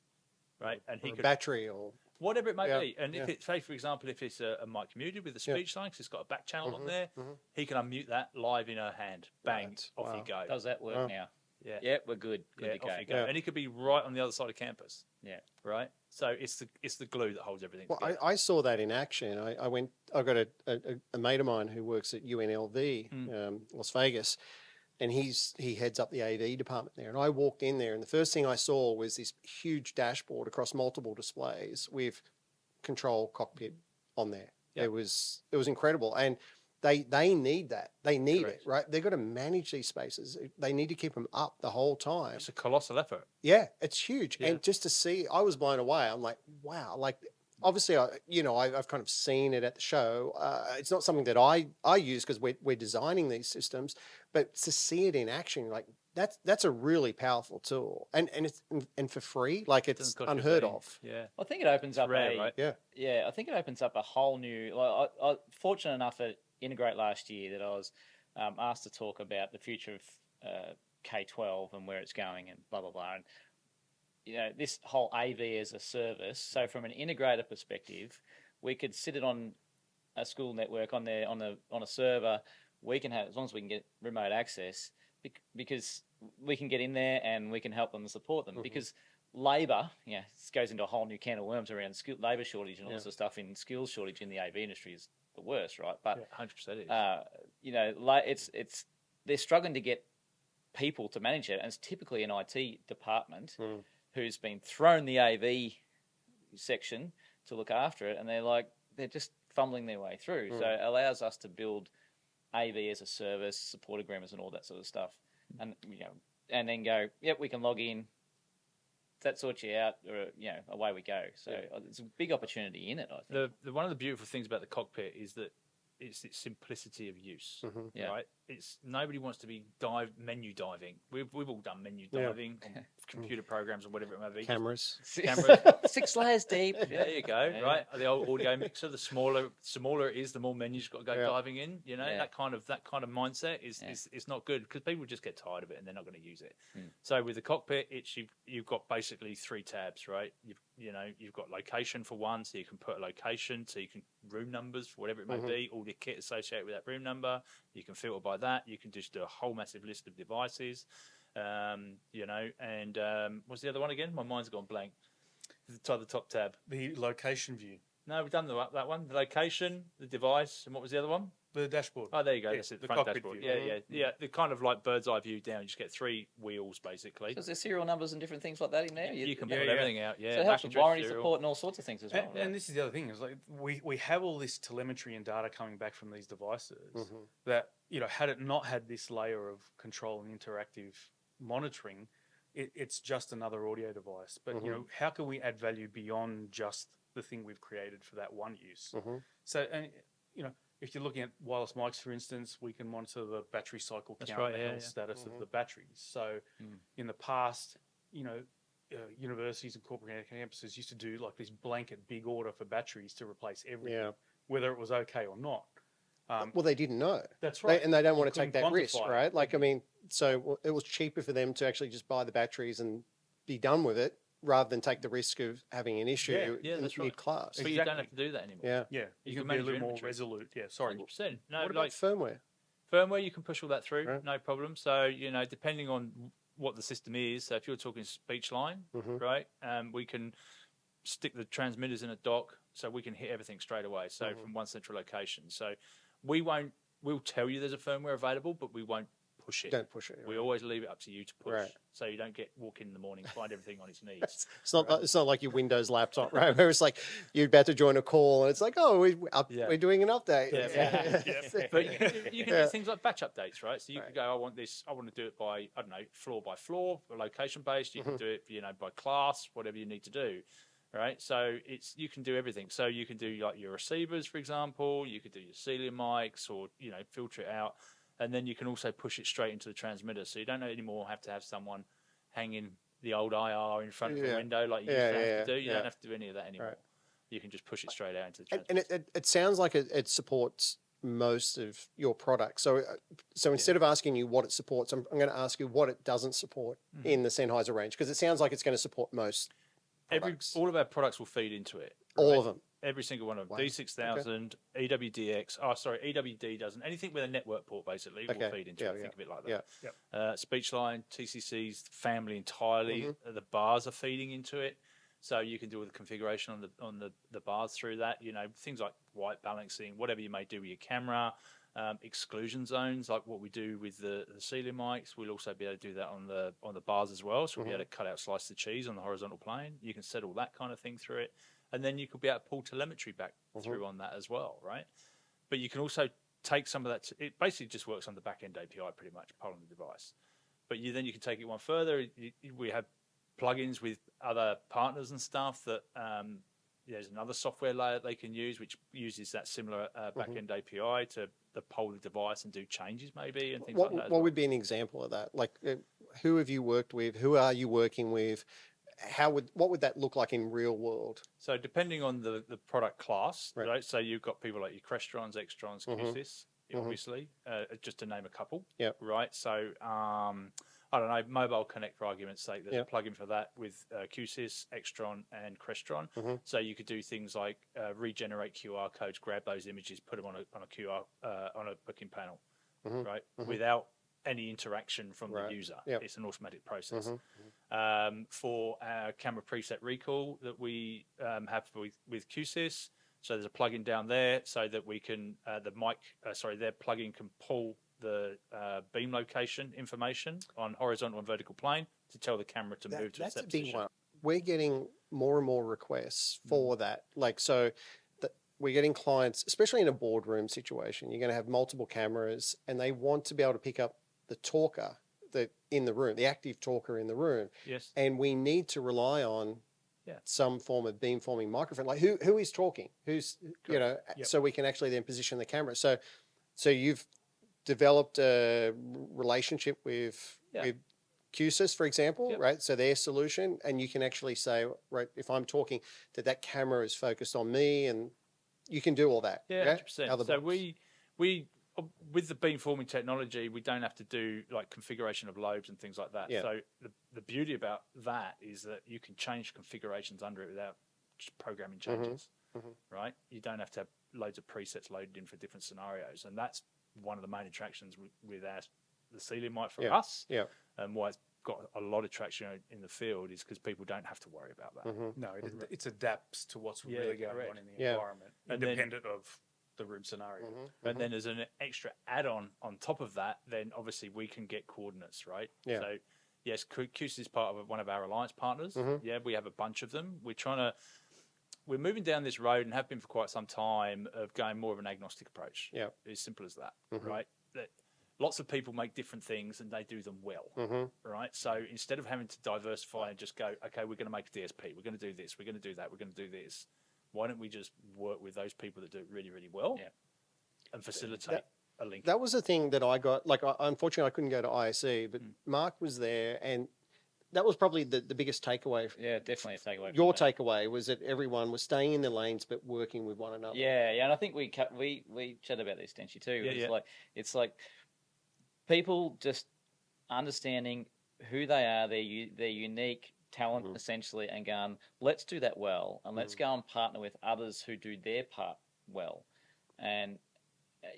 right? And he or a could battery or whatever it may be. And if it, say, for example, if it's a mic muted with the speech line, because it's got a back channel on there, he can unmute that live in her hand. Bang, off you go. Does that work now? Yeah. Yeah, we're good. Good to go. Off you go. And he could be right on the other side of campus. Yeah. Right. So it's the glue that holds everything Well, together. I saw that in action. I got a mate of mine who works at UNLV, Las Vegas, and he heads up the AV department there. And I walked in there, and the first thing I saw was this huge dashboard across multiple displays with Control Cockpit on there. Yep. It was incredible, and they need that. They need Correct. it, right? They've got to manage these spaces. They need to keep them up the whole time. It's a colossal effort. Yeah, it's huge. Yeah. And just to see, I was blown away. I'm like, wow. Like, obviously, I've kind of seen it at the show. It's not something that I use because we're designing these systems, but to see it in action, like that's a really powerful tool. And it's for free, like it's unheard of. Yeah. I think it opens up rare, right? Yeah, I think it opens up a whole new. Like, I fortunate enough at Integrate last year that I was asked to talk about the future of K-12 and where it's going and blah blah blah. And this whole AV as a service. So from an integrator perspective, we could sit it on a school network on a server. We can have, as long as we can get remote access, because we can get in there and we can help them and support them. Because labour, this goes into a whole new can of worms around labour shortage and all sorts of stuff. In skills shortage in the AV industry is the worst, right? But 100% it's they're struggling to get people to manage it, and it's typically an IT department who's been thrown the AV section to look after it, and they're just fumbling their way through. So it allows us to build AV as a service, support agreements, and all that sort of stuff, and and then go, yep, we can log in. That sorts you out, or away we go. So it's a big opportunity in it, I think. One of the beautiful things about the cockpit is that it's its simplicity of use, right? It's nobody wants to be menu diving. We've all done menu diving on computer programs or whatever it may be. Cameras. 6 layers deep. There you go. Right, the old audio mixer. The smaller it is, the more menus you've got to go diving in. That kind of mindset is not good, because people just get tired of it and they're not going to use it. So with the cockpit, you've got basically 3 tabs, right? You've got location for one, so you can put a location, so you can room numbers for whatever it may be, all the kit associated with that room number. You can filter by that. You can just do a whole massive list of devices, and what's the other one again? My mind's gone blank. The top tab. The location view. No, we've done that one. The location, the device, and what was the other one? The dashboard. Oh, there you go. That's it. The Front cockpit dashboard. view. Yeah. The kind of like bird's eye view down. You just get 3 wheels basically. So is there serial numbers and different things like that in there? You can put everything out. Yeah. So it helps with warranty support and all sorts of things as well. And this is the other thing, is like we have all this telemetry and data coming back from these devices that, had it not had this layer of control and interactive monitoring, it's just another audio device. But how can we add value beyond just the thing we've created for that one use? So, and if you're looking at wireless mics, for instance, we can monitor the battery cycle count, the health status of the batteries. So in the past, universities and corporate campuses used to do like this blanket big order for batteries to replace everything, whether it was okay or not. Well, they didn't know. That's right. And they don't want to take couldn't that risk, quantify it. right? Like, so it was cheaper for them to actually just buy the batteries and be done with it, rather than take the risk of having an issue that's right. mid-class. But you don't have to do that anymore. Yeah. You can be manage a little your more inventory. resolute. Yeah, sorry. 100%. No, What about firmware? Firmware, you can push all that through, Right. no problem. So, depending on what the system is, so if you're talking speech line, right, we can stick the transmitters in a dock so we can hit everything straight away. So from one central location. So we'll tell you there's a firmware available, but we won't push it. Don't push it. We always leave it up to you to push, Right. so you don't walk in the morning, find everything on its knees. It's not like your Windows laptop, right? Where it's like you're about to join a call and it's like, oh, we're doing an update. But you can do things like batch updates, right? So you can go, I want to do it by, I don't know, floor by floor, or location based. You can do it, by class, whatever you need to do. Right, so you can do everything. So you can do like your receivers, for example. You could do your ceiling mics, or filter it out, and then you can also push it straight into the transmitter. So you don't anymore have to have someone hanging the old IR in front of the window like you used to have to do. You don't have to do any of that anymore. Right. You can just push it straight out into the transmitter. And it sounds like it supports most of your products. So instead of asking you what it supports, I'm going to ask you what it doesn't support in the Sennheiser range, because it sounds like it's going to support most. All of our products will feed into it. Right? All of them. Every single one of them. Wow. D6000, EWDX. EWD doesn't. Anything with a network port basically will feed into it. Think of it like that. Speechline, TCCs, family entirely. The bars are feeding into it, so you can do all the configuration on the bars through that. Things like white balancing, whatever you may do with your camera. Exclusion zones, like what we do with the ceiling mics, we'll also be able to do that on the bars as well. So we'll be able to cut out slice of cheese on the horizontal plane. You can set all that kind of thing through it, and then you could be able to pull telemetry back through on that as well, right? But you can also take some of that. It basically just works on the back end API pretty much, polling the device. But you can take it one further. We have plugins with other partners and stuff that. There's another software layer they can use, which uses that similar back-end API to poll the device and do changes maybe and things like that. What would be an example of that? Like, who have you worked with? Who are you working with? What would that look like in real world? So depending on the product class, right? So you've got people like your Crestrons, Extrons, QSys, obviously, just to name a couple. Yeah. Right. So I don't know, Mobile Connect for argument's sake, there's a plugin for that with QSys, Extron, and Crestron. So you could do things like regenerate QR codes, grab those images, put them on a QR on a booking panel, right, without any interaction from the user. It's an automatic process. For our camera preset recall that we have with QSys, so there's a plugin down there so that we can their plugin can pull the beam location information on horizontal and vertical plane to tell the camera to move to a set position. That's a big one. We're getting more and more requests for that. Like, so we're getting clients, especially in a boardroom situation, you're going to have multiple cameras and they want to be able to pick up the talker in the room, the active talker in the room. Yes. And we need to rely on some form of beamforming microphone. Like who is talking? Who's, so we can actually then position the camera. So you've developed a relationship with QSys, for example, right? So their solution, and you can actually say, right, if I'm talking, that camera is focused on me, and you can do all that. Yeah, 100%. So we with the beamforming technology, we don't have to do like configuration of lobes and things like that. Yeah. So the beauty about that is that you can change configurations under it without just programming changes, right? You don't have to have loads of presets loaded in for different scenarios, and that's one of the main attractions with the ceiling mic for us, and why it's got a lot of traction in the field is because people don't have to worry about that. No, it adapts to what's really going on in the environment, independent of the room scenario. And then there's an extra add-on on top of that, then obviously we can get coordinates, right? Yeah. So yes, QSys is part of one of our alliance partners. Yeah, we have a bunch of them. We're moving down this road and have been for quite some time of going more of an agnostic approach. Yeah. As simple as that, right? That lots of people make different things and they do them well, right? So instead of having to diversify and just go, okay, we're going to make a DSP, we're going to do this, we're going to do that, we're going to do this, why don't we just work with those people that do it really, really well and facilitate a link? That was the thing that I got. Like, unfortunately, I couldn't go to ISE, but Mark was there, and that was probably the biggest takeaway. Yeah, definitely a takeaway. Your takeaway was that everyone was staying in their lanes but working with one another. Yeah, and I think we chatted about this, Denchy, too. It's like people just understanding who they are, their unique talent essentially, and going, let's do that well, and let's go and partner with others who do their part well. And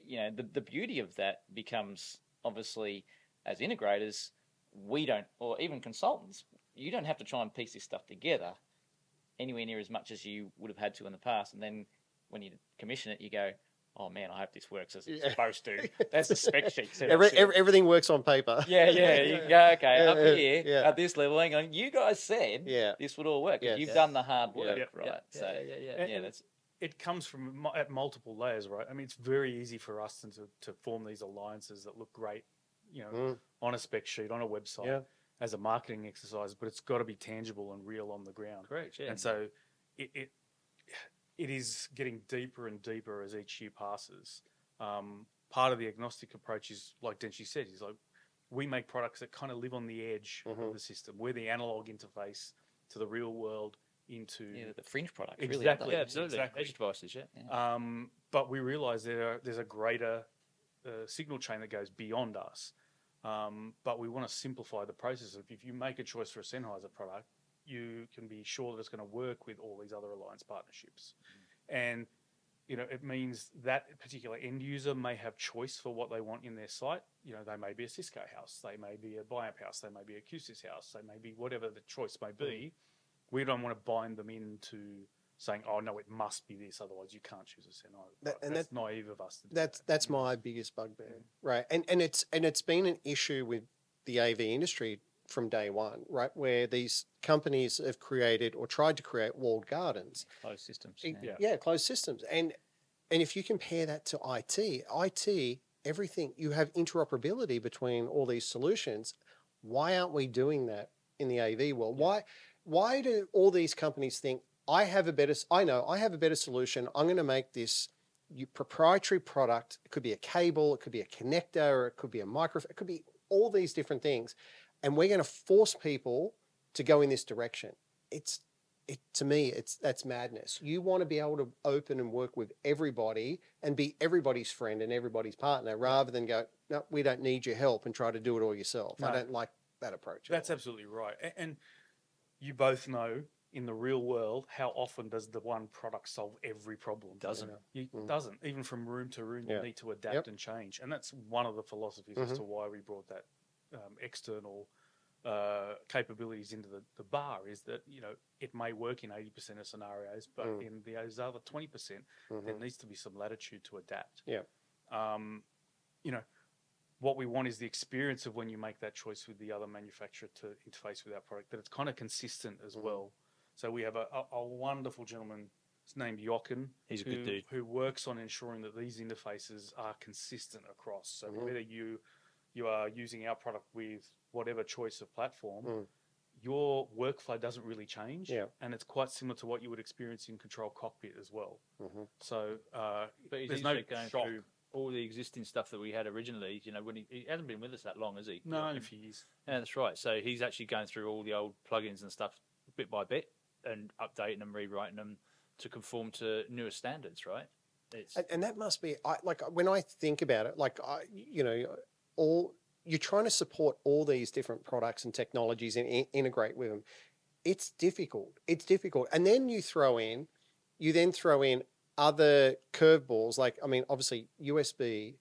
the beauty of that becomes, obviously, as integrators, we don't, or even consultants, you don't have to try and piece this stuff together anywhere near as much as you would have had to in the past. And then when you commission it, you go, oh man, I hope this works as it's supposed to. That's the spec sheet. Set Everything works on paper. Yeah. You can go, okay, up here yeah. at this level. Hang on, you guys said this would all work. Yes. You've done the hard work, right? And That's it comes from at multiple layers, right? I mean, it's very easy for us to form these alliances that look great, on a spec sheet, on a website, as a marketing exercise, but it's got to be tangible and real on the ground. correct. Yeah. And so it is getting deeper and deeper as each year passes. Part of the agnostic approach is, like Denchi said, is like we make products that kind of live on the edge of the system. We're the analog interface to the real world into the fringe products. exactly, Really, Yeah, absolutely. exactly. Edge devices, yeah. But we realise there's a greater signal chain that goes beyond us. But we want to simplify the process. If you make a choice for a Sennheiser product, you can be sure that it's going to work with all these other alliance partnerships. And it means that particular end user may have choice for what they want in their site. They may be a Cisco house, they may be a Biamp house, they may be a QSys house, they may be whatever the choice may be. We don't want to bind them into saying, oh, no, it must be this, otherwise you can't choose a Sennheiser. That's naive of us to do that. That's my biggest bugbear, right? And it's been an issue with the AV industry from day one, right? Where these companies have created or tried to create walled gardens. closed systems. Closed systems. And if you compare that to IT, everything, you have interoperability between all these solutions. Why aren't we doing that in the AV world? Why do all these companies think, I have a better solution, I'm going to make this proprietary product. It could be a cable, it could be a connector, or it could be a microphone, it could be all these different things. And we're going to force people to go in this direction. To me, that's madness. You want to be able to open and work with everybody and be everybody's friend and everybody's partner, rather than go, no, we don't need your help, and try to do it all yourself. No. I don't like that approach. That's absolutely right. And you both know, in the real world, how often does the one product solve every problem? Doesn't. It doesn't. Even from room to room, you need to adapt and change. And that's one of the philosophies as to why we brought that external capabilities into the bar, is that, it may work in 80% of scenarios, but in those other 20%, there needs to be some latitude to adapt. What we want is the experience of when you make that choice with the other manufacturer to interface with our product, that it's kind of consistent as well. So we have a wonderful gentleman, his named Jochen. He's a good dude. Who works on ensuring that these interfaces are consistent across. So whether you are using our product with whatever choice of platform, your workflow doesn't really change. And it's quite similar to what you would experience in Control Cockpit as well. So but there's no going shock. through all the existing stuff that we had originally. When he hasn't been with us that long, has he? No, only a few years. Yeah, that's right. So he's actually going through all the old plugins and stuff bit by bit and updating them, rewriting them to conform to newer standards, right? And that must be, when I think about it, you're trying to support all these different products and technologies and integrate with them. It's difficult. And then you then throw in other curveballs. Obviously USB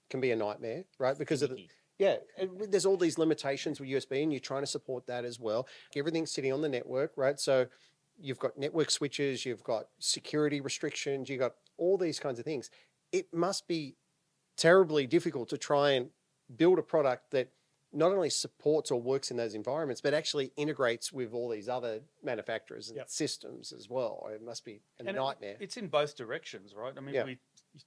can be a nightmare, right? Because of there's all these limitations with USB, and you're trying to support that as well. Everything's sitting on the network, right? So you've got network switches, you've got security restrictions, you've got all these kinds of things. It must be terribly difficult to try and build a product that not only supports or works in those environments, but actually integrates with all these other manufacturers and systems as well. It must be a nightmare. It's in both directions, right? I mean, we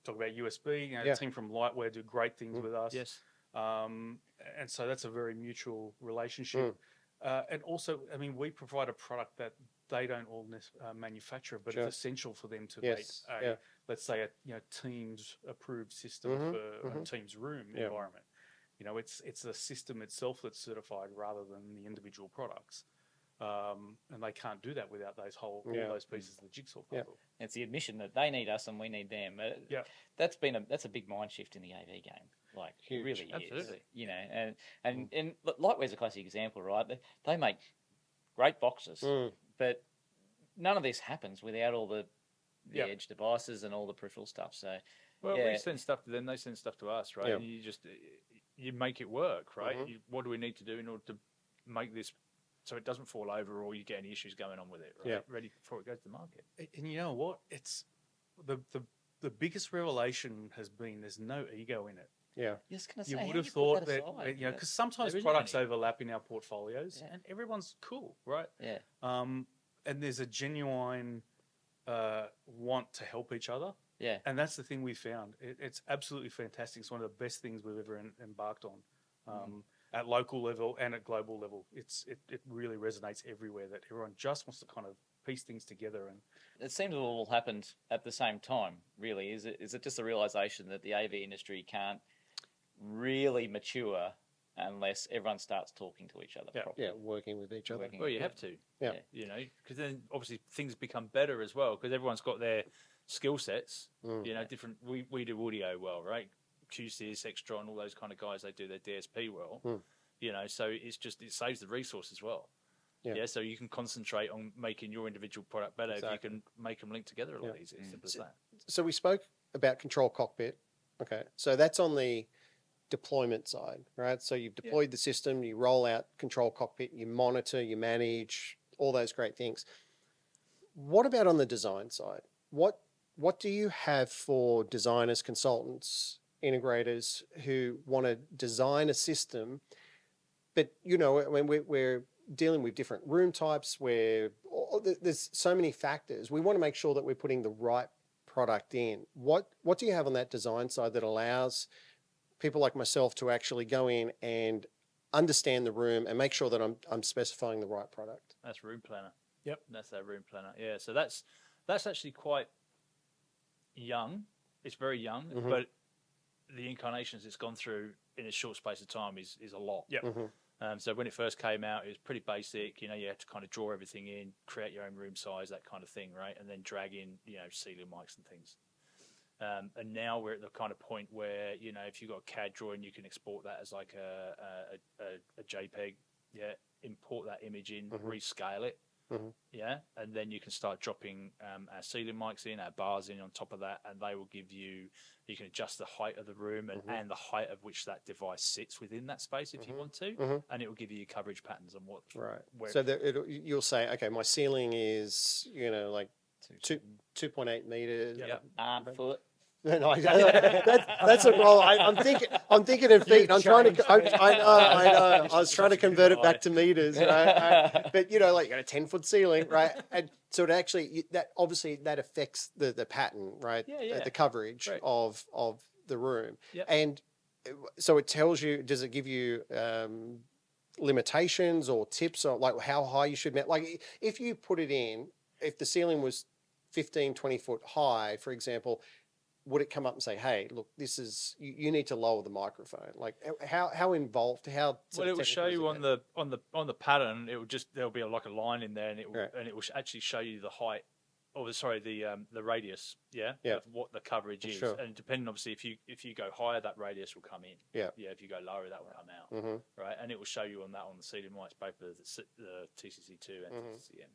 talk about USB. The team from Lightware do great things with us. Yes. And so that's a very mutual relationship. And also, I mean, we provide a product that they don't all manufacture, but it's essential for them to make let's say a Teams approved system for a Teams room environment. It's the system itself that's certified rather than the individual products. And they can't do that without all those pieces of the jigsaw puzzle. It's the admission that they need us and we need them. That's a big mind shift in the AV game. It really Absolutely. is. And Lightware's a classic example, right? They make great boxes, but none of this happens without all the edge devices and all the peripheral stuff. So, we send stuff to them, they send stuff to us, right? And you make it work, right? What do we need to do in order to make this so it doesn't fall over or you get any issues going on with it, right? Ready before it goes to market. And you know what? It's the the biggest revelation has been there's no ego in it. Yeah. Just gonna say, You how would do have put thought that that, aside? because sometimes There isn't products any. overlap in our portfolios, Yeah. and everyone's cool, right? Yeah. And there's a genuine want to help each other. Yeah. And that's the thing we found. It's absolutely fantastic. It's one of the best things we've ever embarked on, at local level and at global level. It really resonates everywhere that everyone just wants to kind of piece things together. And It seems it all happened at the same time, really. Is it just a realization that the AV industry can't really mature unless everyone starts talking to each other properly? Yeah, working with each other. Working Well, you with- have to. Yeah. You know, because then obviously things become better as well because everyone's got their skill sets. You know, different. We do audio well, right? QCS, Extron, all those kind of guys, they do their DSP well. You know, so it saves the resource as well. Yeah. So you can concentrate on making your individual product better if you can make them link together a lot easier. Simple as that. So we spoke about Control Cockpit. Okay. So that's on the deployment side, right? So you've deployed the system, you roll out Control Cockpit, you monitor, you manage, all those great things. What about on the design side? What do you have for designers, consultants, integrators who want to design a system, but you know, when we're dealing with different room types, where there's so many factors, we want to make sure that we're putting the right product in. What do you have on that design side that allows people like myself to actually go in and understand the room and make sure that I'm specifying the right product? That's Room Planner. Yep. That's our Room Planner. Yeah. So that's actually quite young. It's very young, but the incarnations it's gone through in a short space of time is a lot. yeah, So when it first came out, it was pretty basic. You know, you had to kind of draw everything in, create your own room size, that kind of thing, right? And then drag in, you know, ceiling mics and things. And now we're at the kind of point where, you know, if you've got a CAD drawing, you can export that as like a JPEG, import that image in, rescale it, and then you can start dropping our ceiling mics in, our bars in on top of that, and they will give you, you can adjust the height of the room and the height of which that device sits within that space if you want to, and it will give you coverage patterns on what. Right. Where, So you'll say, okay, my ceiling is, you know, like 2.8 meters. Foot. No, that's a role. I'm thinking of feet. I'm trying to. I know. I was trying to convert it back to meters, right? But you know, like you got a 10-foot ceiling, right? And so it actually that obviously that affects the pattern, right? The coverage of the room, and so it tells you. Does it give you limitations or tips on like how high you should like if you put it in, if the ceiling was 15, 20 foot high, for example, would it come up and say, hey, look, this is, you need to lower the microphone? Like how involved, how... Well, it will show you on the pattern, it will just, there'll be like a line in there and it will actually show you the height, the radius, of what the coverage is. Sure. And depending, obviously, if you go higher, that radius will come in. If you go lower, that will come out. Right, and it will show you on the ceiling mics, both the TCC2 and TCCM.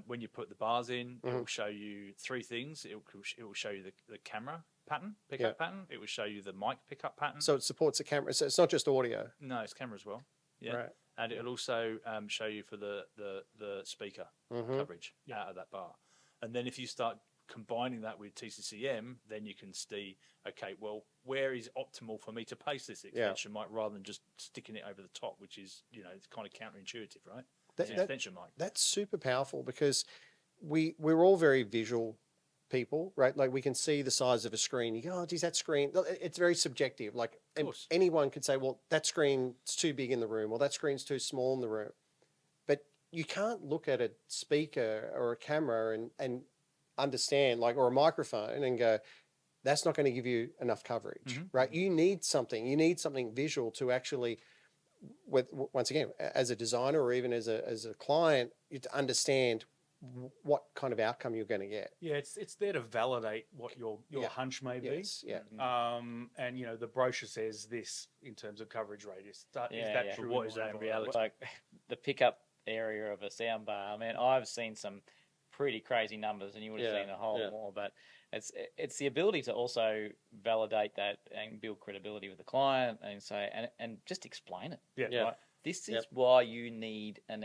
When you put the bars in, it will show you three things. It will show you the camera pattern, pickup pattern. It will show you the mic pickup pattern. So it supports the camera. So it's not just audio. No, it's camera as well. Yeah. Right. And it'll also show you for the speaker coverage out of that bar. And then if you start combining that with TCCM, then you can see, okay, well, where is optimal for me to place this extension mic rather than just sticking it over the top, which is, you know, it's kind of counterintuitive, right? Extension mic. That's super powerful because we're all very visual people, right? Like we can see the size of a screen. You go, oh, geez, that screen. It's very subjective. Like anyone could say, well, that screen's too big in the room, or that screen's too small in the room. But you can't look at a speaker or a camera and understand, like, or a microphone and go, that's not going to give you enough coverage, right? You need something visual to actually, once again, as a designer or even as a client, you to understand what kind of outcome you're going to get. Yeah, it's there to validate what your hunch may be. Yes, and you know, the brochure says this in terms of coverage radius. Is that true? What is that in reality? Like the pickup area of a sound bar. I mean, I've seen some pretty crazy numbers, and you would have seen a whole lot more. But it's the ability to also validate that and build credibility with the client, and say and just explain it. Right? This is why you need an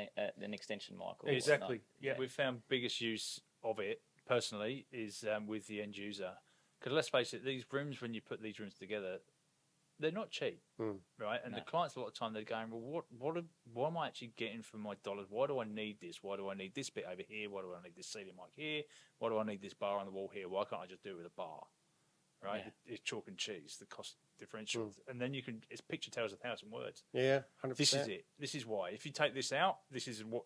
extension mic. Or exactly. We've found biggest use of it personally is with the end user. Because let's face it, these rooms, when you put these rooms together, they're not cheap, right? And the clients, a lot of the time, they're going, well, what am I actually getting for my dollars? Why do I need this? Why do I need this bit over here? Why do I need this ceiling mic here? Why do I need this bar on the wall here? Why can't I just do it with a bar? Right? Yeah. It's chalk and cheese, the cost differential. And then it's picture tells 1,000 words. Yeah, 100%. This is it. This is why. If you take this out, this is what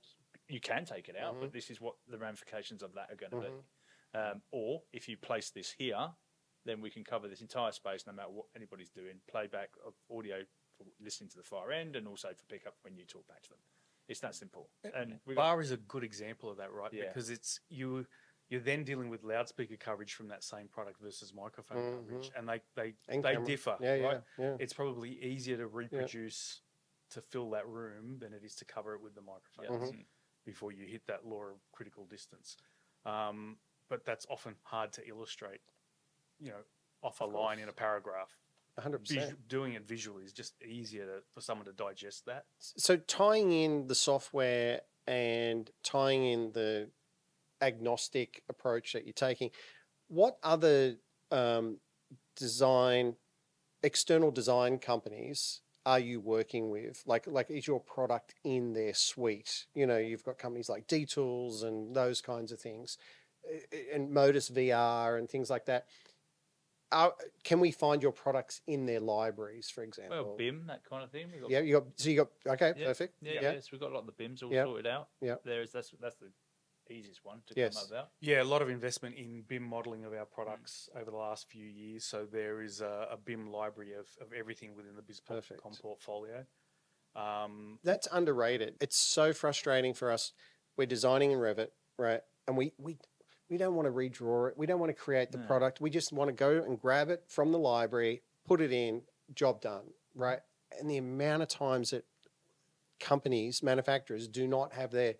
you can take it out, but this is what the ramifications of that are going to be. Or if you place this here, then we can cover this entire space no matter what anybody's doing. Playback of audio for listening to the far end and also for pickup when you talk back to them. It's that simple. And bar is a good example of that, right? Yeah. Because it's you're then dealing with loudspeaker coverage from that same product versus microphone coverage, and they differ, right? Yeah. It's probably easier to reproduce to fill that room than it is to cover it with the microphones before you hit that law of critical distance. But that's often hard to illustrate. Off a line in a paragraph. 100%. Doing it visually is just easier for someone to digest that. So tying in the software and tying in the agnostic approach that you're taking, what other external design companies are you working with? Like is your product in their suite? You've got companies like D-Tools and those kinds of things, and Modus VR and things like that. Can we find your products in their libraries, for example? Well, BIM, that kind of thing. Okay, perfect. Yeah, so we've got a lot of the BIMs all sorted out. Yeah, that's the easiest one to come up about. Yeah, a lot of investment in BIM modelling of our products over the last few years. So there is a BIM library of everything within the BizCom portfolio. That's underrated. It's so frustrating for us. We're designing in Revit, right? And we don't want to redraw it. We don't want to create the product. We just want to go and grab it from the library, put it in, job done, right? And the amount of times that manufacturers do not have their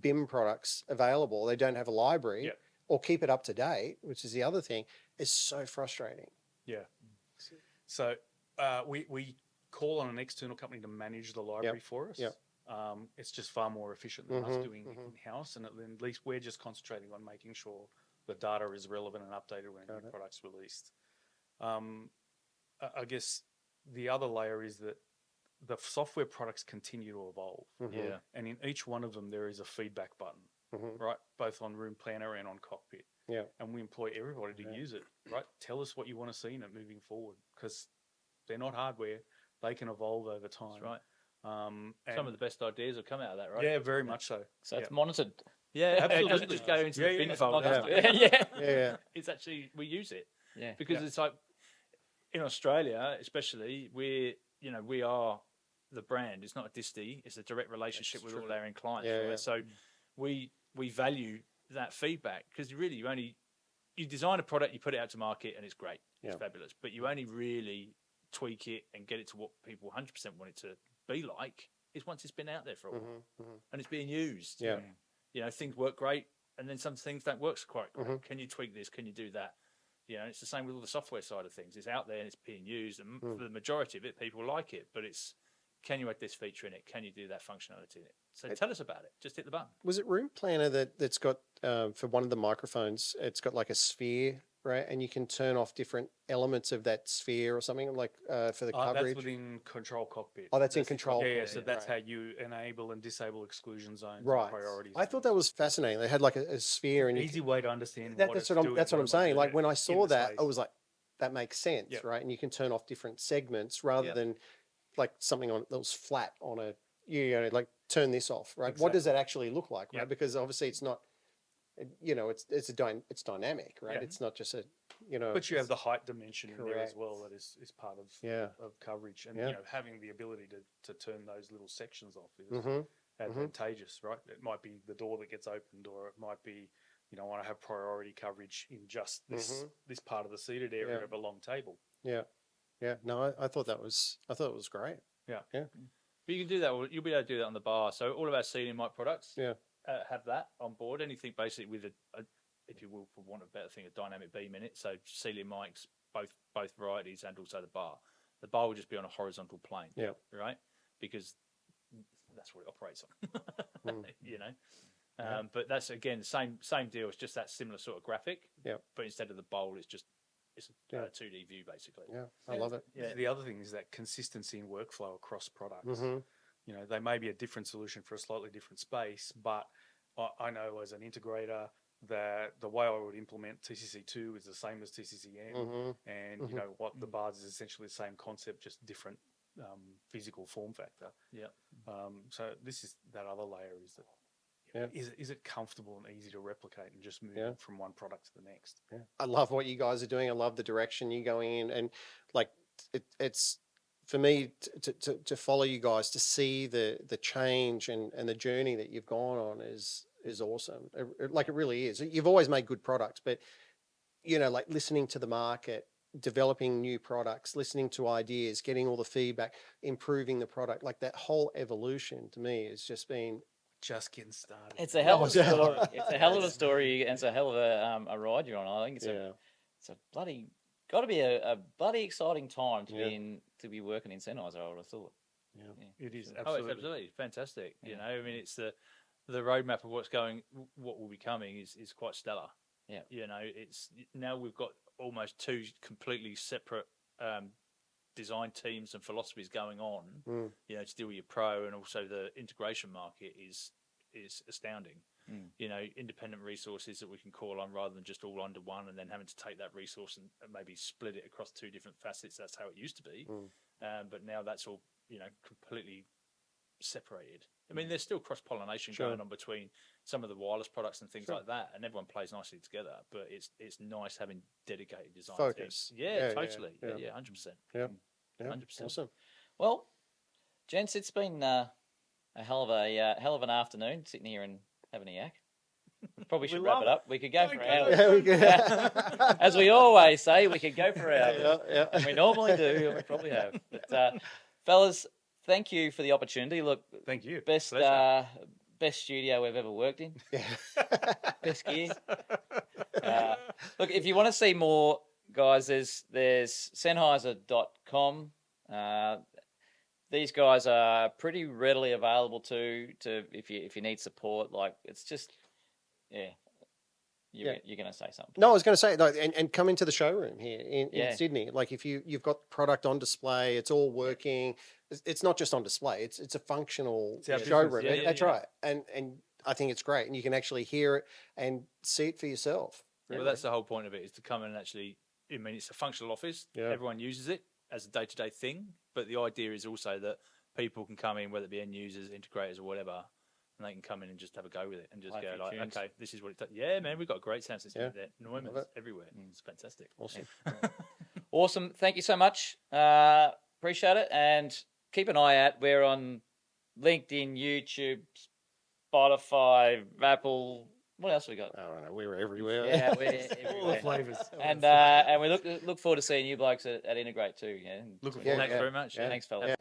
BIM products available, they don't have a library or keep it up to date, which is the other thing, is so frustrating. Yeah. So we call on an external company to manage the library for us. It's just far more efficient than us doing it in-house, and at least we're just concentrating on making sure the data is relevant and updated when a new product's released. I guess the other layer is that the software products continue to evolve. And in each one of them there is a feedback button, right? Both on Room Planner and on Cockpit. And we employ everybody to use it, right? Tell us what you want to see in it moving forward, because they're not hardware. They can evolve over time. That's right. Some of the best ideas have come out of that, right? Yeah, very much so. So it's monitored. Yeah, absolutely. It doesn't just go into the bin folder. Yeah. It's actually, we use it. Yeah. Because it's like, in Australia, especially, we are the brand. It's not a disty. It's a direct relationship with all our end clients. Right? So we value that feedback, because really you design a product, you put it out to market, and it's great. It's fabulous. But you only really tweak it and get it to what people 100% want it to be like is once it's been out there for a while and it's being used. Things work great, and then some things don't work quite great. Can you tweak this? Can you do that? It's the same with all the software side of things. It's out there and it's being used, and for the majority of it, people like it. But it's, can you add this feature in it? Can you do that functionality in it? So tell us about it. Just hit the button. Was it Room Planner that's got for one of the microphones? It's got like a sphere, right? And you can turn off different elements of that sphere or something, like for the coverage. That's within Control Cockpit. Oh, that's in Control. Yeah. So that's how you enable and disable exclusion zones, right? And priorities. I thought that was fascinating. They had like a sphere, and easy way to understand. That's what I'm saying. Like when I saw that, I was like, that makes sense, right? And you can turn off different segments rather than like something that was flat on a. Like turn this off, right? Exactly. What does that actually look like, right? Because obviously it's not. It's dynamic, right? It's not just a. But you have the height dimension in there as well. That is part of coverage, and having the ability to turn those little sections off is advantageous, right? It might be the door that gets opened, or it might be I want to have priority coverage in just this part of the seated area of a long table. No, I thought it was great. But you can do that. You'll be able to do that on the bar. So all of our ceiling mic products have that on board. Anything basically with if you will, for want of a better thing, a dynamic beam in it. So ceiling mics, both varieties, and also the bar. The bar will just be on a horizontal plane. Right, because that's what it operates on. But that's again same deal. It's just that similar sort of graphic. But instead of the bowl, it's just it's a 2D view basically. Yeah, I love it. Yeah. The other thing is that consistency in workflow across products. Mm-hmm. You know, they may be a different solution for a slightly different space, but I know as an integrator that the way I would implement TCC2 is the same as TCCM, and you know what, the bars is essentially the same concept, just different physical form factor. Yeah. So this is that other layer, is that is it comfortable and easy to replicate and just move from one product to the next? Yeah. I love what you guys are doing. I love the direction you're going in, and like it's for me to follow you guys, to see the change and the journey that you've gone on is awesome. Like it really is. You've always made good products, but you know, like listening to the market, developing new products, listening to ideas, getting all the feedback, improving the product, like that whole evolution to me has just been just getting started. It's a hell of a story. It's a hell of a story, and it's a hell of a ride you're on. I think it's a bloody got to be a bloody exciting time to be working in Sennheiser, I would have thought. Yeah, it is absolutely. Oh, it's absolutely fantastic. You know, I mean, it's the roadmap of what will be coming is quite stellar. Yeah, you know, it's now we've got almost two completely separate design teams and philosophies going on. You know, to deal with your pro, and also the integration market is astounding. You know, independent resources that we can call on rather than just all under one, and then having to take that resource and maybe split it across two different facets. That's how it used to be, but now that's all, you know, completely separated. I mean, there's still cross-pollination going on between some of the wireless products and things like that, and everyone plays nicely together. But it's nice having dedicated design focus. teams. Yeah, totally. Yeah, 100%. Yeah, 100%. Awesome. Well, gents, it's been a hell of an afternoon sitting here and having a yak. We probably should wrap it up. We could go for hours. Yeah, we could. As we always say, we could go for hours. And we normally do, and we probably have. But fellas, thank you for the opportunity. Look, thank you. Best studio we've ever worked in. Best gear. Look, if you want to see more, guys, there's Sennheiser.com. These guys are pretty readily available to if you need support. Like, it's just you're going to say something. No, I was going to say, and come into the showroom here in Sydney. Like, if you've got product on display, it's all working. It's not just on display. It's a functional showroom. That's right. And I think it's great. And you can actually hear it and see it for yourself. Well, that's the whole point of it, is to come in and actually, I mean, it's a functional office. Yeah. Everyone uses it as a day-to-day thing. But the idea is also that people can come in, whether it be end users, integrators, or whatever, and they can come in and just have a go with it and just go like, okay, this is what it does. Yeah, man, we've got a great sound system there. Neumanns everywhere. It's fantastic. Awesome. Awesome. Thank you so much. Appreciate it. And keep an eye out. We're on LinkedIn, YouTube, Spotify, Apple. What else we got? I don't know. We're everywhere. Yeah, we're everywhere. All the flavours. And we look forward to seeing you blokes at Integrate too. Yeah. Looking forward. Thanks very much. Thanks, fellas.